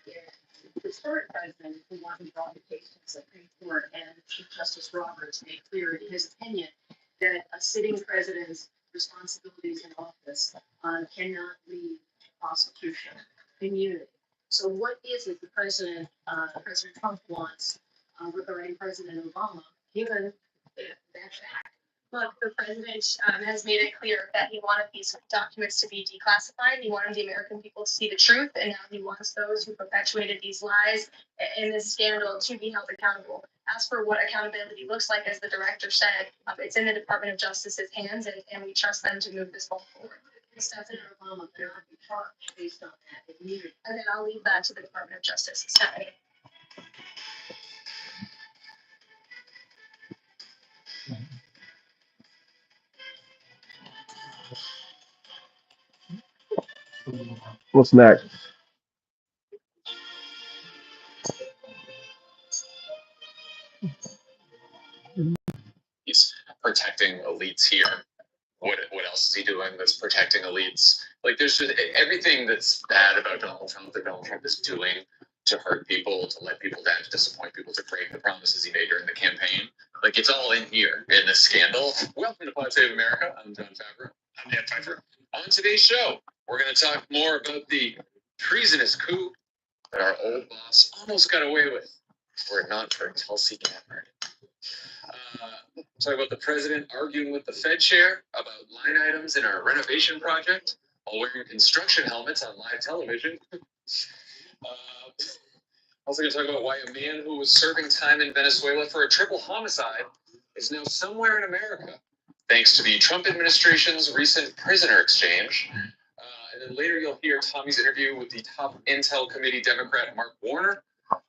the current president, who wanted to draw the case to the Supreme Court, and Chief Justice Roberts made clear in his opinion that a sitting president's responsibilities in office cannot lead to prosecution, immunity. So what is it the President Trump wants regarding President Obama, given that fact? Look, the president has made it clear that he wanted these documents to be declassified. He wanted the American people to see the truth, and now he wants those who perpetuated these lies in this scandal to be held accountable. As for what accountability looks like, as the director said, it's in the Department of Justice's hands, and we trust them to move this ball forward. President Obama cannot be charged based on that immunity. And then I'll leave that to the Department of Justice. Stephanie. What's next? He's protecting elites here. What else is he doing that's protecting elites? Like, there's just everything that's bad about Donald Trump that Donald Trump is doing to hurt people, to let people down, to disappoint people, to break the promises he made during the campaign. Like, it's all in here in this scandal. Welcome to Pod Save America. I'm John Favreau. I'm Dan Pfeiffer. On today's show, we're going to talk more about the treasonous coup that our old boss almost got away with, were it not for Tulsi Gabbard. Talk about the president arguing with the Fed chair about line items in our renovation project while wearing construction helmets on live television. Also going to talk about why a man who was serving time in Venezuela for a triple homicide is now somewhere in America, thanks to the Trump administration's recent prisoner exchange. And then later you'll hear Tommy's interview with the top Intel Committee Democrat Mark Warner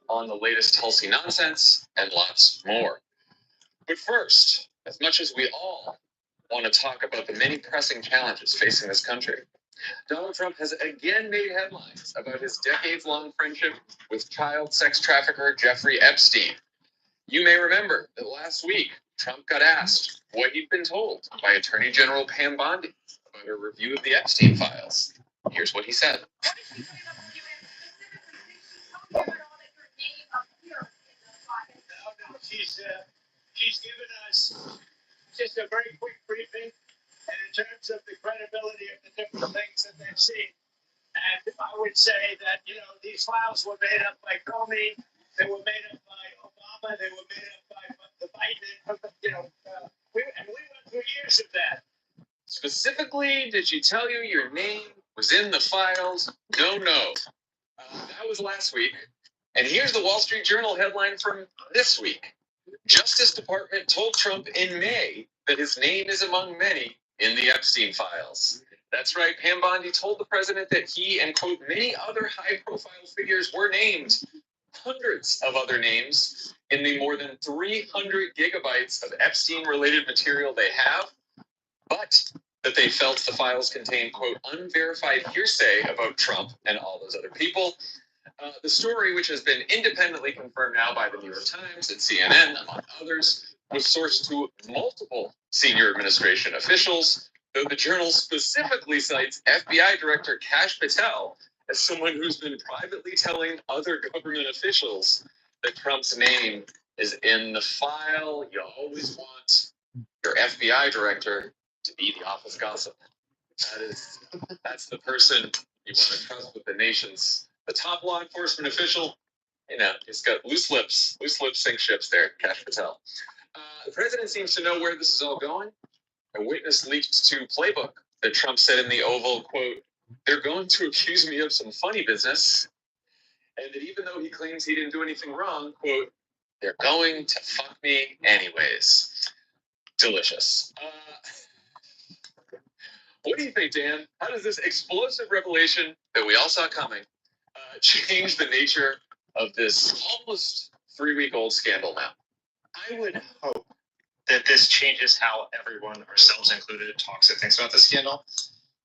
on the latest Tulsi nonsense and lots more. But first, as much as we all want to talk about the many pressing challenges facing this country, Donald Trump has again made headlines about his decades-long friendship with child sex trafficker Jeffrey Epstein. You may remember that last week, Trump got asked what he'd been told by Attorney General Pam Bondi about a review of the Epstein files. Here's what he said. She's given us just a very quick briefing, and in terms of the credibility of the different things that they've seen. And I would say that, these files were made up by Comey, they were made up by Obama, they were made up by the Biden, we went through years of that. Specifically, did she tell you your name was in the files? No. That was last week. And here's the Wall Street Journal headline from this week. Justice Department told Trump in May that his name is among many in the Epstein files. That's right, Pam Bondi told the president that he and, quote, many other high-profile figures were named, hundreds of other names, in the more than 300 gigabytes of Epstein-related material they have, but that they felt the files contained, quote, unverified hearsay about Trump and all those other people. The story, which has been independently confirmed now by the New York Times and CNN, among others, was sourced to multiple senior administration officials, though the journal specifically cites FBI Director Kash Patel as someone who's been privately telling other government officials that Trump's name is in the file. You always want your FBI director to be the office gossip. That's the person you want to trust with the top law enforcement official. He's got loose lips sink ships there, Kash Patel. The president seems to know where this is all going. A witness leaked to Playbook that Trump said in the Oval, quote, they're going to accuse me of some funny business. And that even though he claims he didn't do anything wrong, quote, they're going to fuck me anyways. Delicious. What do you think, Dan? How does this explosive revelation that we all saw coming change the nature of this almost 3-week-old scandal now? I would hope that this changes how everyone, ourselves included, talks and thinks about this scandal.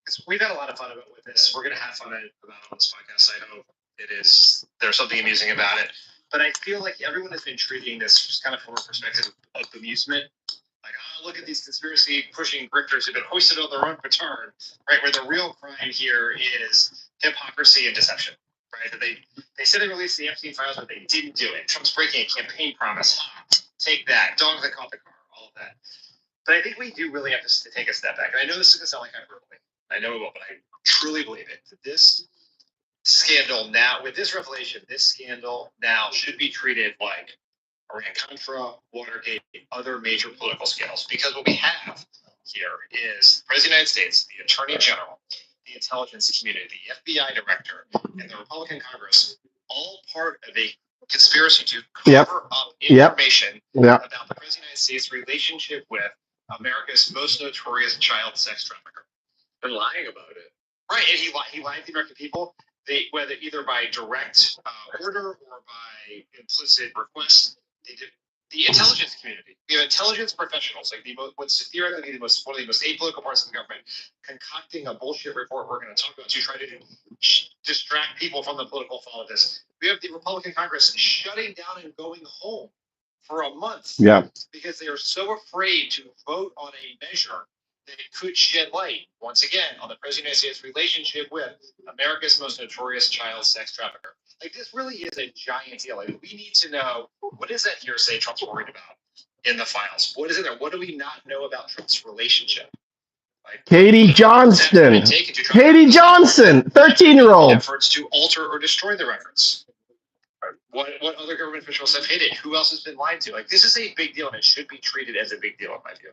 Because we've had a lot of fun with this. We're going to have fun about it on this podcast. I hope there's something amusing about it. But I feel like everyone has been treating this just kind of from a perspective of amusement. Like, oh, look at these conspiracy pushing grifters who've been hoisted on their own return, right? Where the real crime here is hypocrisy and deception, right? That they said they released the Epstein files, but they didn't do it. Trump's breaking a campaign promise. Take that. Dog that caught the car. All of that. But I think we do really have to take a step back. And I know this is going to sound like hyperbole. I know it will, but I truly believe it. That this scandal now, with this revelation, this scandal now should be treated like Iran-Contra, Watergate, other major political scandals. Because what we have here is the President of the United States, the Attorney General, the intelligence community, the FBI director, and the Republican Congress, all part of a conspiracy to cover up information about the President of the United States' relationship with America's most notorious child sex trafficker. And lying about it. Right, and he lied to the American people. Whether either by direct order or by implicit request, they did. The intelligence community, we have intelligence professionals, like what's theoretically one of the most apolitical parts of the government, concocting a bullshit report we're going to talk about to try to distract people from the political fall of this. We have the Republican Congress shutting down and going home for a month because they are so afraid to vote on a measure that it could shed light, once again, on the President of the United States' relationship with America's most notorious child sex trafficker. Like, this really is a giant deal. Like, we need to know, what is that hearsay Trump's worried about in the files? What is in there? What do we not know about Trump's relationship? Like, Katie Johnston. Katie Johnson, 13-year-old. Efforts to alter or destroy the records. What other government officials have hid it? Who else has been lied to? Like, this is a big deal, and it should be treated as a big deal, in my view.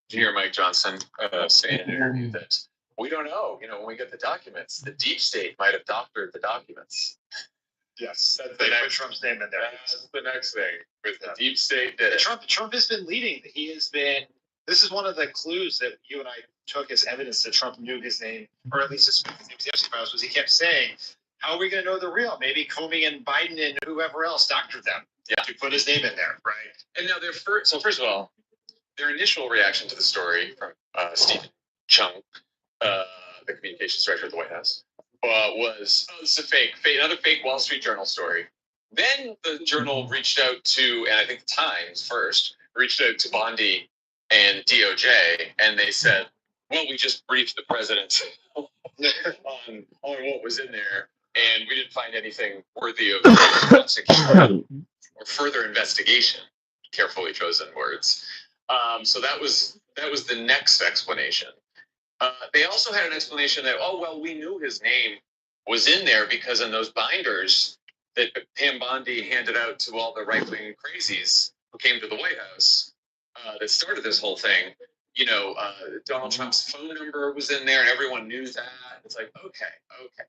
Did you hear Mike Johnson say in an interview that we don't know, when we get the documents, the deep state might have doctored the documents. Yes, that's the next Trump's name in there. That's the next thing with the deep state. That Trump has been leading. He has been. This is one of the clues that you and I took as evidence that Trump knew his name, or at least his name was the Epstein files, was he kept saying, "How are we going to know the real? Maybe Comey and Biden and whoever else doctored them to put his name in there, right?" And now first of all, their initial reaction to the story from Stephen Chung, the communications director of the White House, was, "Oh, this is a fake, another fake Wall Street Journal story." Then the Journal reached out to, and I think the Times first, reached out to Bondi and DOJ, and they said, "Well, we just briefed the president on what was in there, and we didn't find anything worthy of prosecution or further investigation." Carefully chosen words. So that was the next explanation. They also had an explanation that, we knew his name was in there because in those binders that Pam Bondi handed out to all the right-wing crazies who came to the White House that started this whole thing, Donald Trump's phone number was in there and everyone knew that. It's like, okay.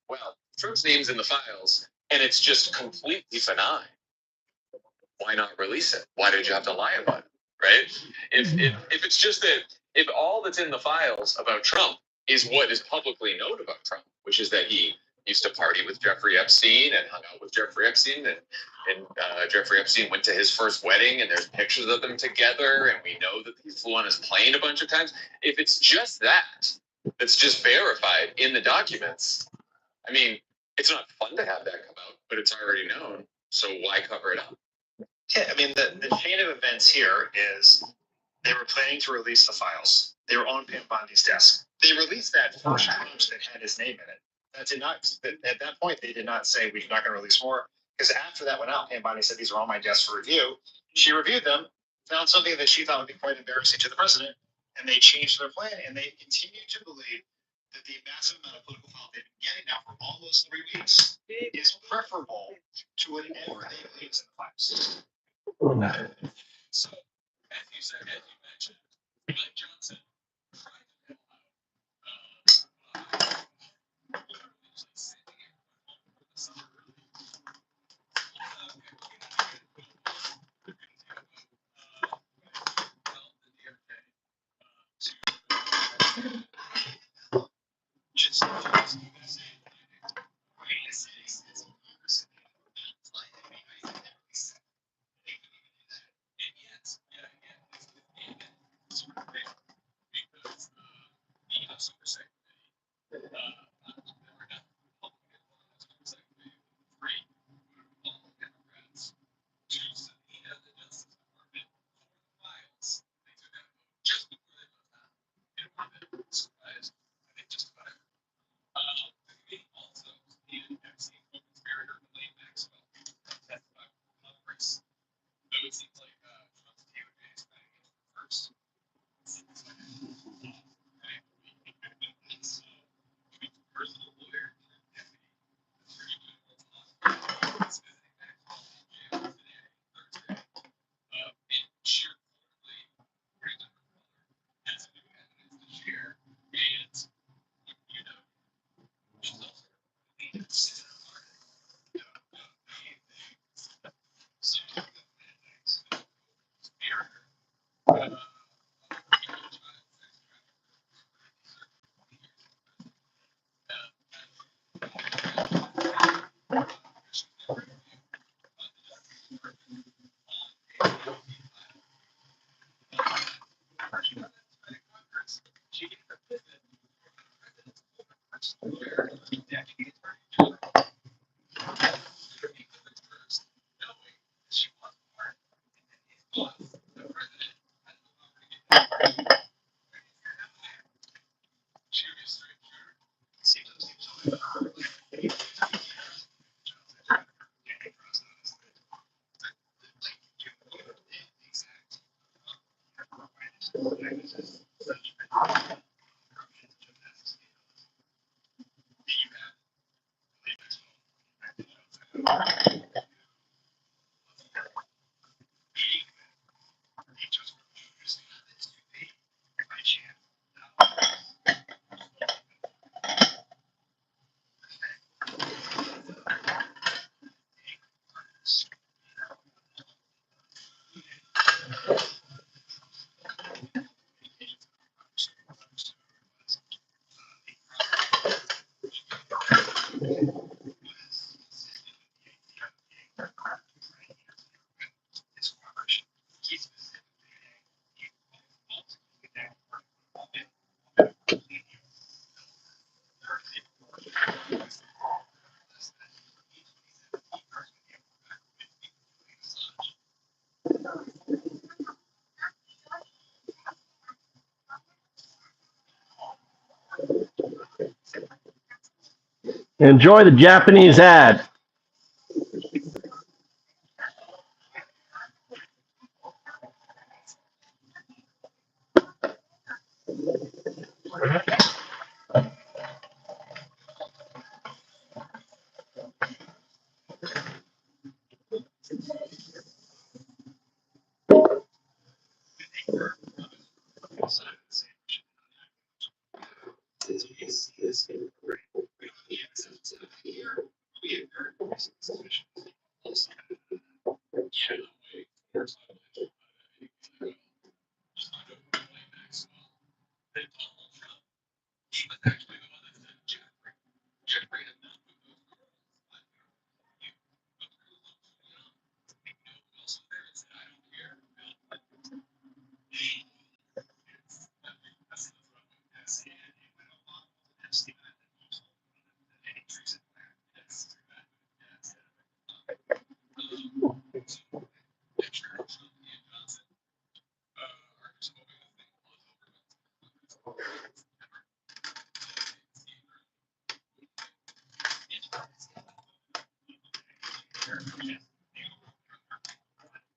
Well, Trump's name's in the files and it's just completely benign. Why not release it? Why did you have to lie about it? Right? If it's just that, if all that's in the files about Trump is what is publicly known about Trump, which is that he used to party with Jeffrey Epstein and hung out with Jeffrey Epstein, and Jeffrey Epstein went to his first wedding, and there's pictures of them together, and we know that he flew on his plane a bunch of times. If it's just that's just verified in the documents, I mean, it's not fun to have that come out, but it's already known, so why cover it up? Yeah, I mean, the chain of events here is they were planning to release the files. They were on Pam Bondi's desk. They released that first tranche that had his name in it. That did not. At that point, they did not say we're not going to release more, because after that went out, Pam Bondi said these are on my desk for review. She reviewed them, found something that she thought would be quite embarrassing to the president, and they changed their plan. And they continue to believe that the massive amount of political files they've been getting now for almost 3 weeks is preferable to whatever they believe is in the files. So, as you mentioned, Mike Johnson, Enjoy the Japanese ad.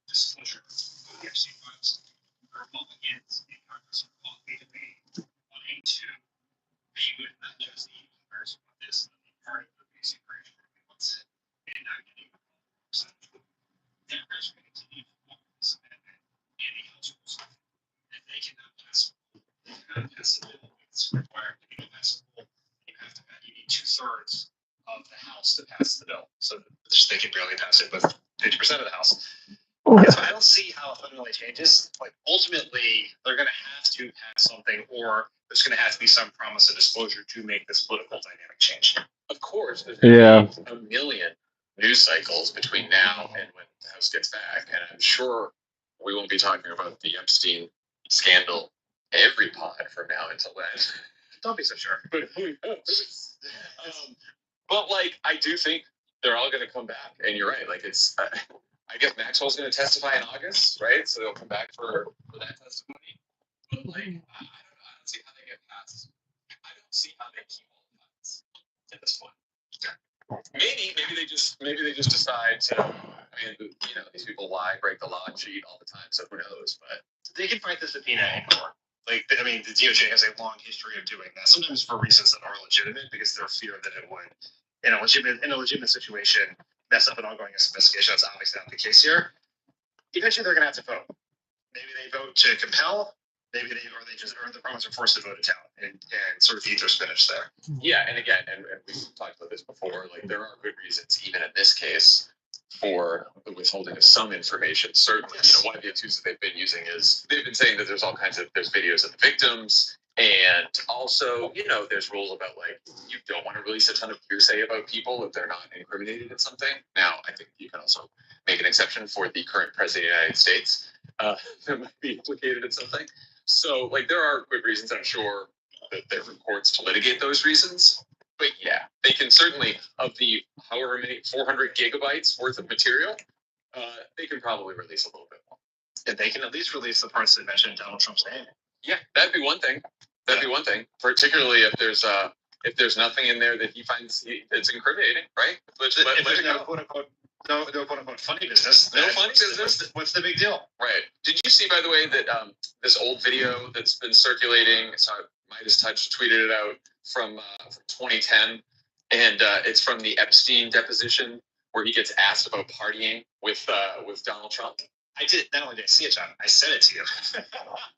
Disclosure. The Epstein files. Republicans in Congress are calling to be with not just the Congress, but this part of the basic bridge what's and not getting percentage. Democrats are going to continue to walk this amendment in the House rules. If they cannot pass a bill, it's required to be passed a bill. You need 2/3 of the House to pass the bill. So they can barely pass it, but 50% of the House. So I don't see how it fundamentally changes. Like ultimately, they're going to have to pass something, or there's going to have to be some promise of disclosure to make this political dynamic change. Of course, there's going to be a million news cycles between now and when the House gets back, and I'm sure we won't be talking about the Epstein scandal every pod from now until then. Don't be so sure. But who knows? But like, I do think they're all going to come back, and you're right. Like it's. I guess Maxwell's going to testify in August, right? So they'll come back for that testimony. But like, I don't see how they get past. I don't see how they keep all the facts at this point. maybe they just decide to. I mean, you know, these people lie, break the law, and cheat all the time. So who knows? But They can fight the subpoena anymore. Like, I mean, the DOJ has a long history of doing that. Sometimes for reasons that are legitimate, because they're fear that it would, in a legitimate situation, mess up an ongoing investigation. That's obviously not the case here. Eventually, they're going to have to vote. Maybe they vote to compel. Maybe the province are forced to vote it down and sort of eat their spinach there. yeah, and again, and we've talked about this before. Like, there are good reasons, even in this case, for the withholding of some information. Certainly, Yes. you know, one of the excuses they've been using is they've been saying that there's videos of the victims, and also, you know, there's rules about, like, you don't want to release a ton of hearsay about people if they're not incriminated in something. Now, I think you can also make an exception for the current president of the United States that might be implicated in something. So, like, there are good reasons, I'm sure, that there are courts to litigate those reasons. But yeah, they can certainly, of the however many 400 gigabytes worth of material, they can probably release a little bit more. And they can at least release the parts that mention Donald Trump's name. Yeah, that'd be one thing. That'd be one thing. Particularly if there's nothing in there that he finds that's incriminating, right? If there's no quote unquote funny business, no funny business. What's the big deal? Right. Did you see, by the way, that this old video that's been circulating? So Midas Touch tweeted it out from 2010, and it's from the Epstein deposition where he gets asked about partying with Donald Trump. I did. Not only did I see it, John, I sent it to you.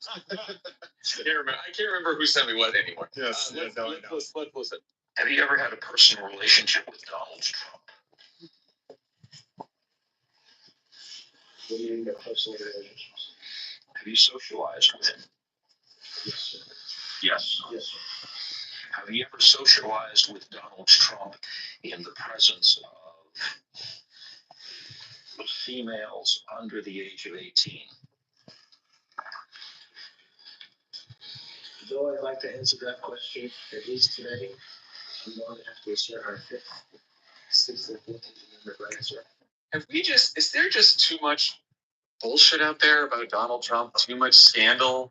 I can't remember who sent me what anymore. Yes. Let's listen. Have you ever had a personal relationship with Donald Trump? What do you mean by personal relationships? Have you socialized with him? Yes, sir. Yes. Yes, sir. Have you ever socialized with Donald Trump in the presence of females under the age of 18? Though I'd like to answer that question, at least today, I'm going to have to assert our fifth, sixth, and 14th Amendment right, sir. Is there just too much bullshit out there about Donald Trump? Too much scandal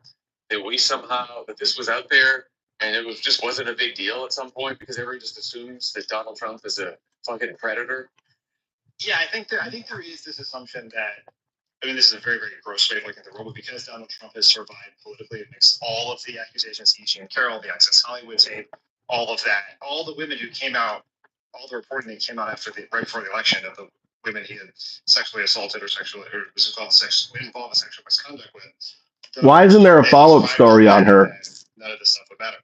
that this was out there and it wasn't a big deal at some point because everybody just assumes that Donald Trump is a fucking predator? Yeah, I think there is this assumption that, I mean, this is a very, very gross way of looking at the world, but because Donald Trump has survived politically, it makes all of the accusations, Jean Carroll, the Access Hollywood tape, all of that, all the women who came out, all the reporting that came out right before the election of the women he had sexually assaulted or was involved in sexual misconduct with. Why isn't there a follow-up story on her? None of this stuff would matter.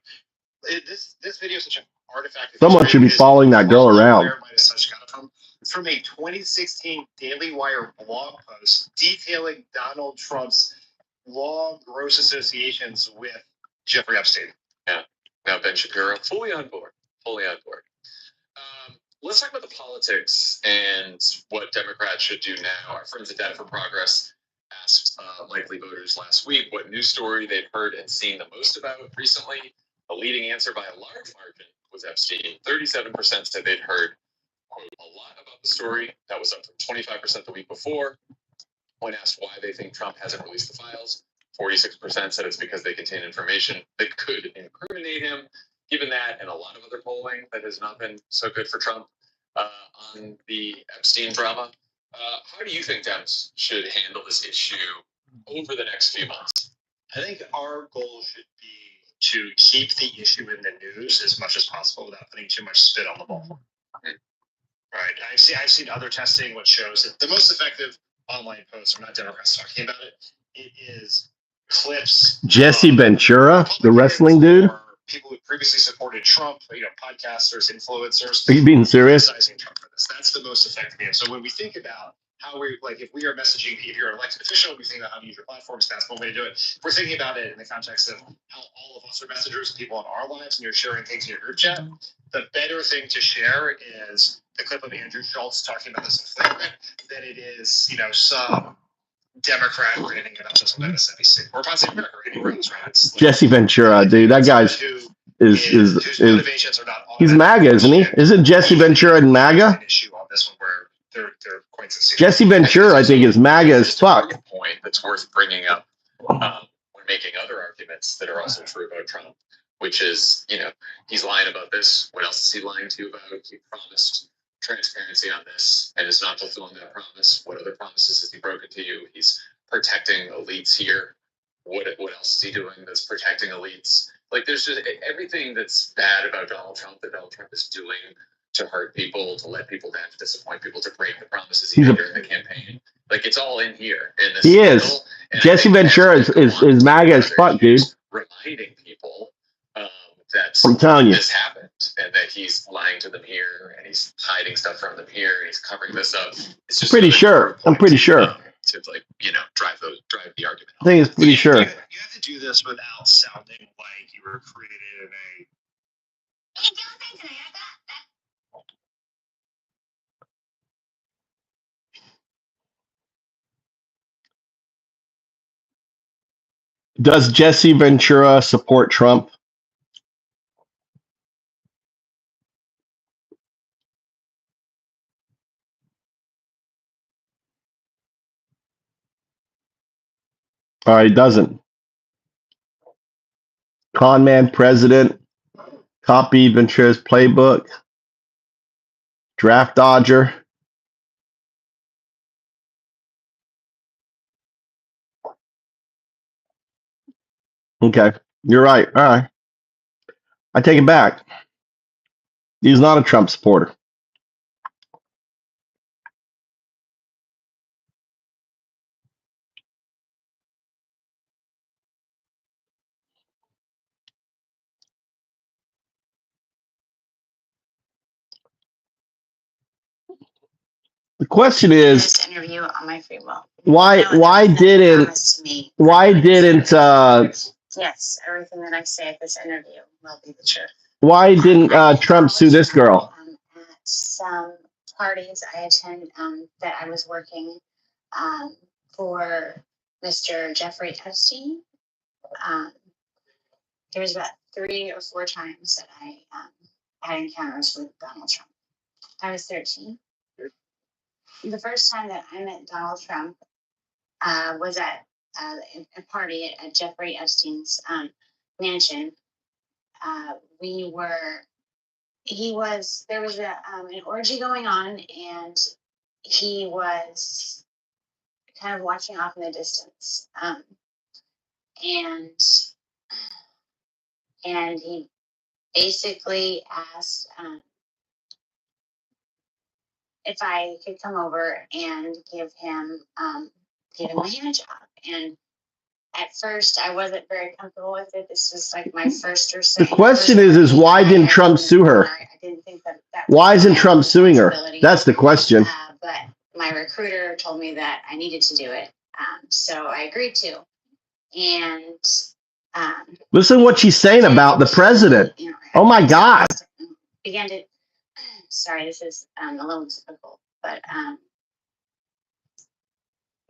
This video is such an artifact. Someone should be following that girl around. It's from a 2016 Daily Wire blog post detailing Donald Trump's long, gross associations with Jeffrey Epstein. Yeah. Now Ben Shapiro, fully on board. Let's talk about the politics and what Democrats should do now. Our friends at Data for Progress asked likely voters last week what news story they've heard and seen the most about recently. The leading answer by a large margin was Epstein. 37% said they'd heard, quote, a lot about the story. That was up from 25% the week before. When asked why they think Trump hasn't released the files, 46% said it's because they contain information that could incriminate him. Given that and a lot of other polling that has not been so good for Trump on the Epstein drama, how do you think Dems should handle this issue over the next few months? I think our goal should be to keep the issue in the news as much as possible without putting too much spit on the ball. Right. I've seen other testing which shows that the most effective online posts are not Democrats talking about it. It is clips. Jesse Ventura, the wrestling dude. People who previously supported Trump, podcasters, influencers. Are you being serious? Criticizing Trump for this. That's the most effective. And so when we think about how if we are messaging, if you're an elected official, we think about how to use your platforms. That's one way to do it. We're thinking about it in the context of how all of us are messengers, people in our lives, and you're sharing things in your group chat. The better thing to share is the clip of Andrew Schultz talking about this in flagrant than it is, some Democrat ranting about this on MSNBC or possibly America ranting rooms, right? It's Jesse Ventura, dude, that guy's is motivations are not he's MAGA, isn't he? Isn't Jesse Ventura in MAGA? Issue on this one where they're quite sincere. Jesse Ventura, I think, is MAGA as fuck. Point that's worth bringing up when making other arguments that are also true about Trump, which is, he's lying about this. What else is he lying to you about? He promised transparency on this and is not fulfilling that promise. What other promises has he broken to you? He's protecting elites here. What else is he doing that's protecting elites? Like, there's just everything that's bad about Donald Trump that Donald Trump is doing to hurt people, to let people down, to disappoint people, to break the promises he made during the campaign. Like, it's all in here. In this He is. Jesse Ventura is MAGA as fuck, dude. Reminding people that I'm telling you. this happened and that he's lying to them here and he's hiding stuff from them here and he's covering this up. It's just pretty sure. I'm pretty sure. To, like, you know, drive the argument. I think it's pretty sure. You have to do this without sounding like you were created in a. Does Jesse Ventura support Trump? He doesn't. Con man president, copied Ventura's playbook, draft dodger. Okay, you're right. All right. I take it back. He's not a Trump supporter. The question is, This interview on my free will. why didn't Yes, everything that I say at this interview will be the truth. Why didn't Trump sue this girl? At some parties I attend that I was working for Mr. Jeffrey Epstein. There was about 3 or 4 times that I had encounters with Donald Trump. I was 13. The first time that I met Donald Trump was at a party at Jeffrey Epstein's mansion. There was an orgy going on, and he was kind of watching off in the distance. And he basically asked if I could come over and give him a hand job. And at first, I wasn't very comfortable with it. This was like my first or second. The question is why didn't Trump sue her? I didn't think that. Why isn't Trump suing her? That's the question. But my recruiter told me that I needed to do it, so I agreed to. And listen what she's saying about the president. Oh my God. Sorry, this is a little difficult, but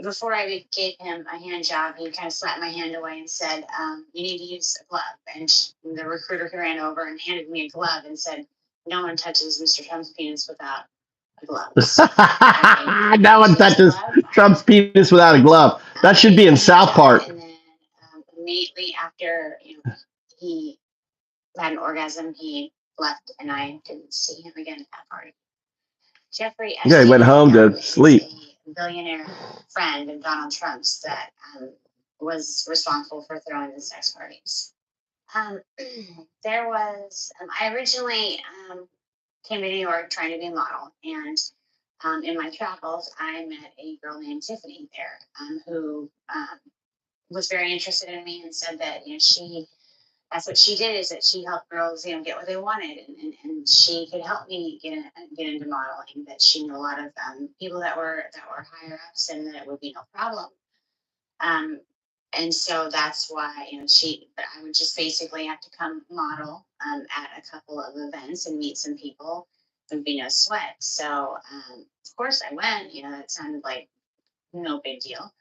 before I gave him a hand job, he kind of slapped my hand away and said, you need to use a glove. And the recruiter ran over and handed me a glove and said, no one touches Mr. Trump's penis without a glove. No one touches Trump's penis without a glove. That should be in South Park. And then immediately after he had an orgasm, he left, and I didn't see him again at that party. Jeffrey Epstein, yeah, he went home to sleep. A billionaire friend of Donald Trump's that was responsible for throwing the sex parties. There was I originally came to New York trying to be a model, and in my travels, I met a girl named Tiffany there, who was very interested in me and said that that's what she did, is that she helped girls get what they wanted, and she could help me get into modeling. That she knew a lot of people that were higher ups, and that it would be no problem. And so that's why I would just basically have to come model at a couple of events and meet some people. There'd be no sweat. So of course I went. It sounded like no big deal.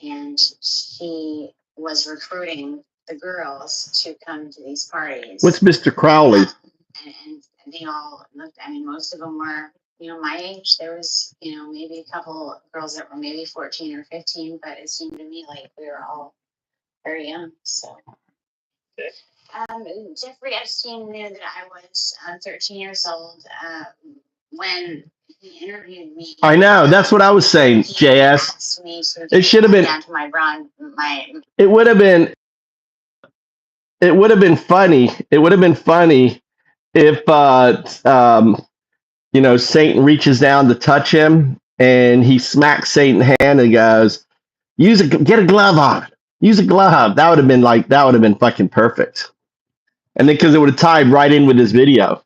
And she was recruiting the girls to come to these parties. What's Mr. Crowley? And they all looked, most of them were, my age. There was, maybe a couple girls that were maybe 14 or 15, but it seemed to me like we were all very young. So, Jeffrey Epstein knew that I was 13 years old when he interviewed me. I know. That's what I was saying, He JS. asked me to It should have been. down to my run, my It would have been. It would have been funny. It would have been funny if Satan reaches down to touch him and he smacks Satan's hand and goes, get a glove on. Use a glove. That would have been fucking perfect. And then because it would have tied right in with his video.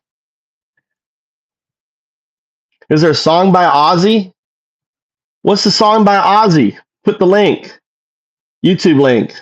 Is there a song by Ozzy? What's the song by Ozzy? Put the link. YouTube link.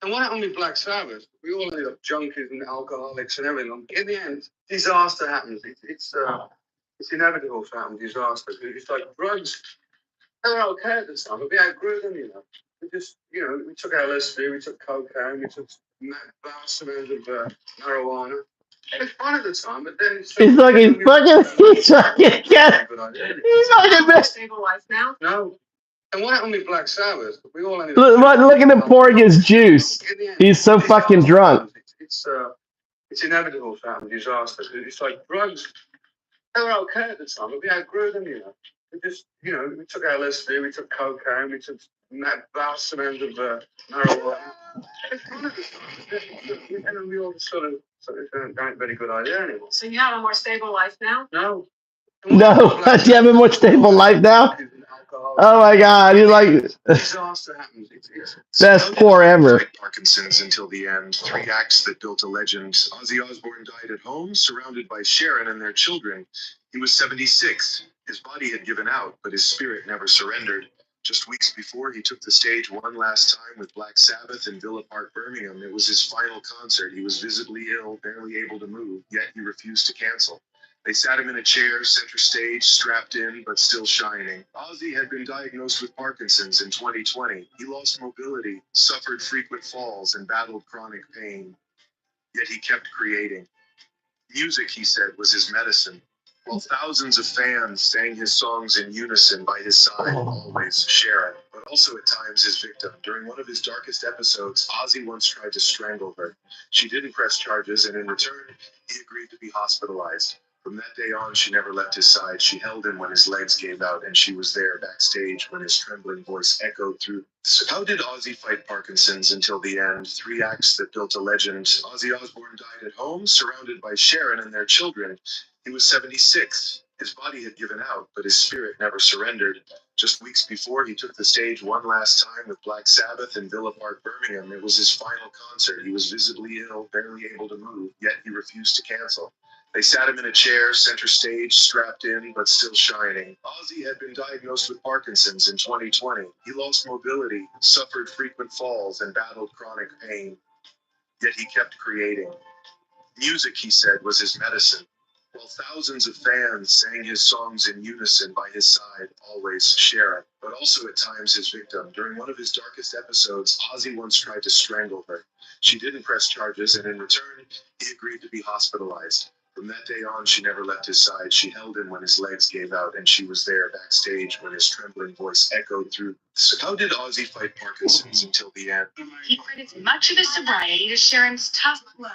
And what happened with Black Sabbath? We all ended up junkies and alcoholics and everything. In the end, disaster happens. It's inevitable to happen, disaster. It's like drugs. They were okay at the time, but we outgrew them, We just, we took LSD, we took cocaine, we took vast amounts of marijuana. It was fun at the time, but then He's fucking stable life now. No. And what happened with Black Sabbath? We all ended Look at him pouring his juice. He's so fucking drunk. It's inevitable to happen, disaster. It's like drugs. They were okay at the time, but we outgrew them, We just, we took LSD, we took cocaine, we took vast amounts of marijuana. It's fun at the time, and we all sort of don't have a very good idea anymore. So you have a more stable life now? No. No, do you have a more stable life now? Oh my God, he's like disaster happens. best poor ever. Parkinson's until the end. 3 acts that built a legend. Ozzy Osbourne died at home, surrounded by Sharon and their children. He was 76. His body had given out, but his spirit never surrendered. Just weeks before, he took the stage one last time with Black Sabbath in Villa Park, Birmingham. It was his final concert. He was visibly ill, barely able to move, yet he refused to cancel. They sat him in a chair, center stage, strapped in, but still shining. Ozzy had been diagnosed with Parkinson's in 2020. He lost mobility, suffered frequent falls, and battled chronic pain. Yet he kept creating. Music, he said, was his medicine. While thousands of fans sang his songs in unison by his side, always Sharon, but also at times his victim. During one of his darkest episodes, Ozzy once tried to strangle her. She didn't press charges, and in return, he agreed to be hospitalized. From that day on, she never left his side. She held him when his legs gave out, and she was there backstage when his trembling voice echoed through. So how did Ozzy fight Parkinson's until the end? 3 acts that built a legend. Ozzy Osbourne died at home, surrounded by Sharon and their children. He was 76. His body had given out, but his spirit never surrendered. Just weeks before, he took the stage one last time with Black Sabbath in Villa Park, Birmingham. It was his final concert. He was visibly ill, barely able to move, yet he refused to cancel. They sat him in a chair, center stage, strapped in, but still shining. Ozzy had been diagnosed with Parkinson's in 2020. He lost mobility, suffered frequent falls, and battled chronic pain. Yet he kept creating. Music, he said, was his medicine. While thousands of fans sang his songs in unison by his side, always Sharon, but also at times his victim. During one of his darkest episodes, Ozzy once tried to strangle her. She didn't press charges, and in return, he agreed to be hospitalized. From that day on, she never left his side. She held him when his legs gave out, and she was there backstage when his trembling voice echoed through. So how did Ozzy fight Parkinson's until the end? He credits much of his sobriety to Sharon's tough love.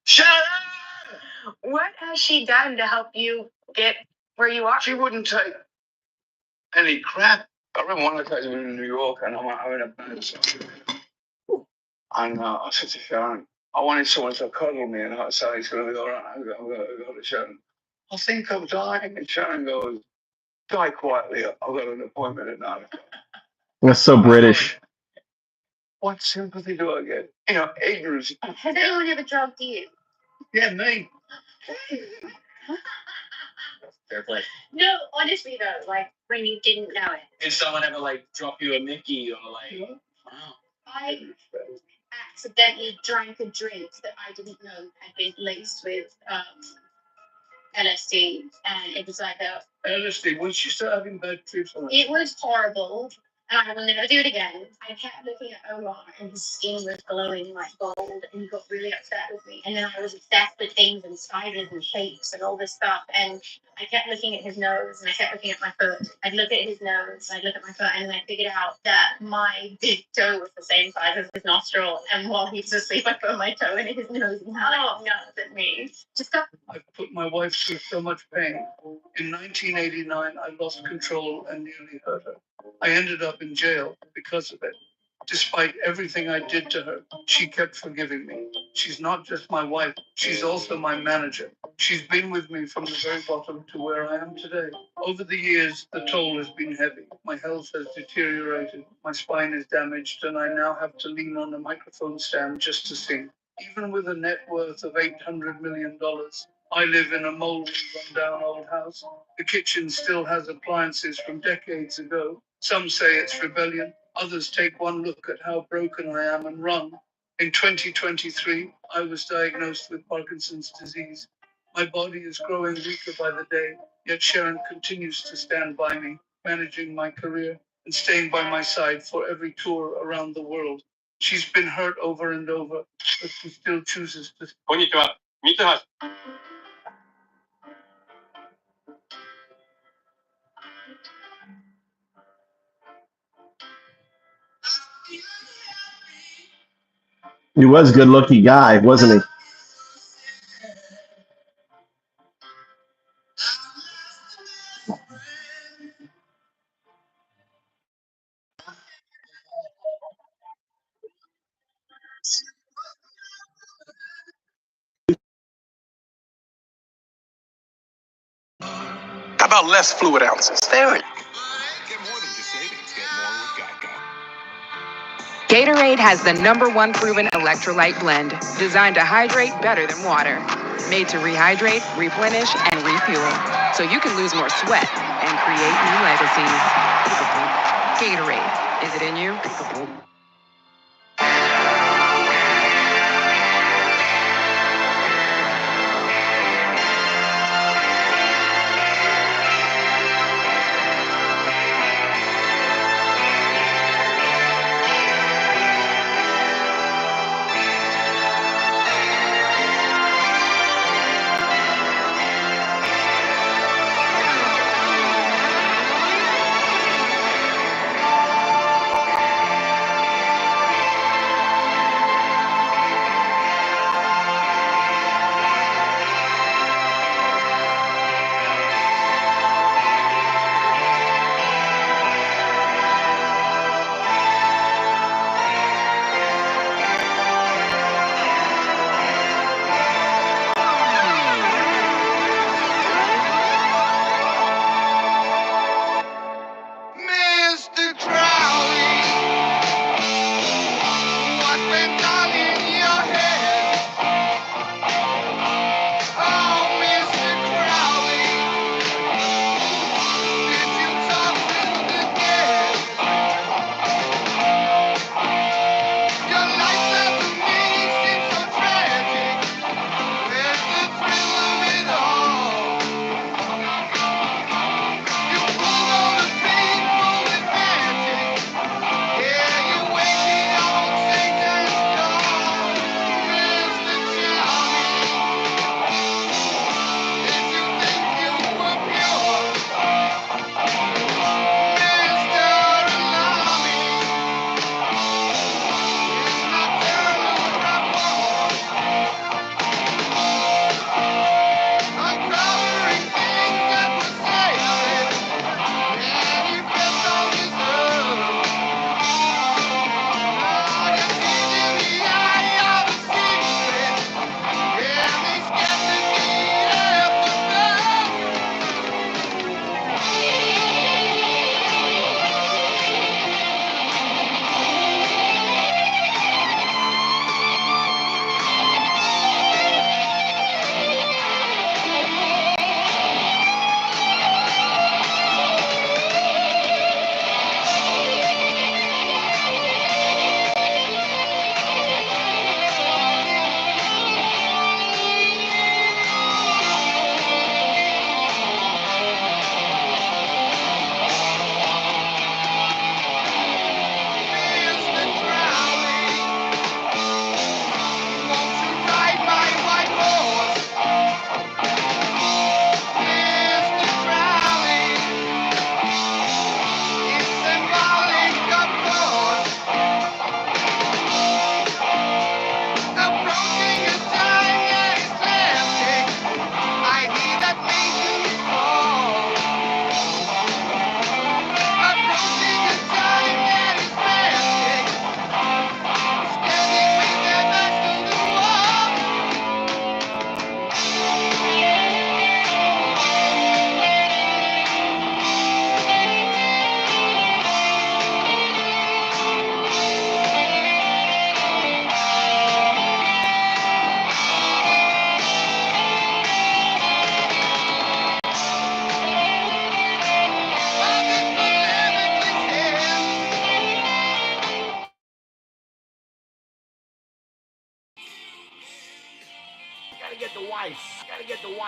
Shut up! What has she done to help you get where you are? She wouldn't take any crap. I remember one occasion we were in New York and I'm having a bad time. And I said to Sharon, I wanted someone to cuddle me, and I said, it's going to be all right. I'm going to go to Sharon. I think I'm dying. And Sharon goes, die quietly. I've got an appointment at 9 o'clock. That's so British. What sympathy do I get? Ignorance. Has anyone ever drugged you? Yeah, me. Fair play. No, honestly though, like when you didn't know it. Did someone ever drop you a Mickey or Wow. I accidentally drank a drink that I didn't know had been laced with LSD, and it was like a. LSD. When she started having bad trips on it. It was horrible. and I will never do it again. I kept looking at Omar, and his skin was glowing like gold, and he got really upset with me. And then I was obsessed with things and sizes and shapes and all this stuff. And I kept looking at his nose, and I kept looking at my foot. I'd look at his nose, I'd look at my foot, and then I figured out that my big toe was the same size as his nostril. And while he was asleep, I put my toe in his nose and oh, no, at me. Just go. I've put my wife through so much pain. In 1989, I lost control and nearly hurt her. I ended up in jail because of it. Despite everything I did to her, she kept forgiving me. She's not just my wife, she's also my manager. She's been with me from the very bottom to where I am today. Over the years, the toll has been heavy. My health has deteriorated, my spine is damaged, and I now have to lean on a microphone stand just to sing. Even with a net worth of $800 million, I live in a moldy, run-down old house. The kitchen still has appliances from decades ago. Some say it's rebellion. Others take one look at how broken I am and run. In 2023, I was diagnosed with Parkinson's disease. My body is growing weaker by the day, yet Sharon continues to stand by me, managing my career and staying by my side for every tour around the world. She's been hurt over and over, but she still chooses to. こんにちは、三橋。He was a good looking guy, wasn't How about less fluid ounces? There it is. Get more than just savings. Get more with Geico. Gatorade has the #1 proven electrolyte blend, designed to hydrate better than water. Made to rehydrate, replenish, and refuel, so you can lose more sweat and create new legacies. Gatorade, is it in you?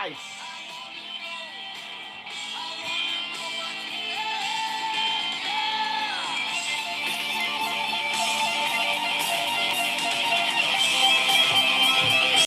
Nice.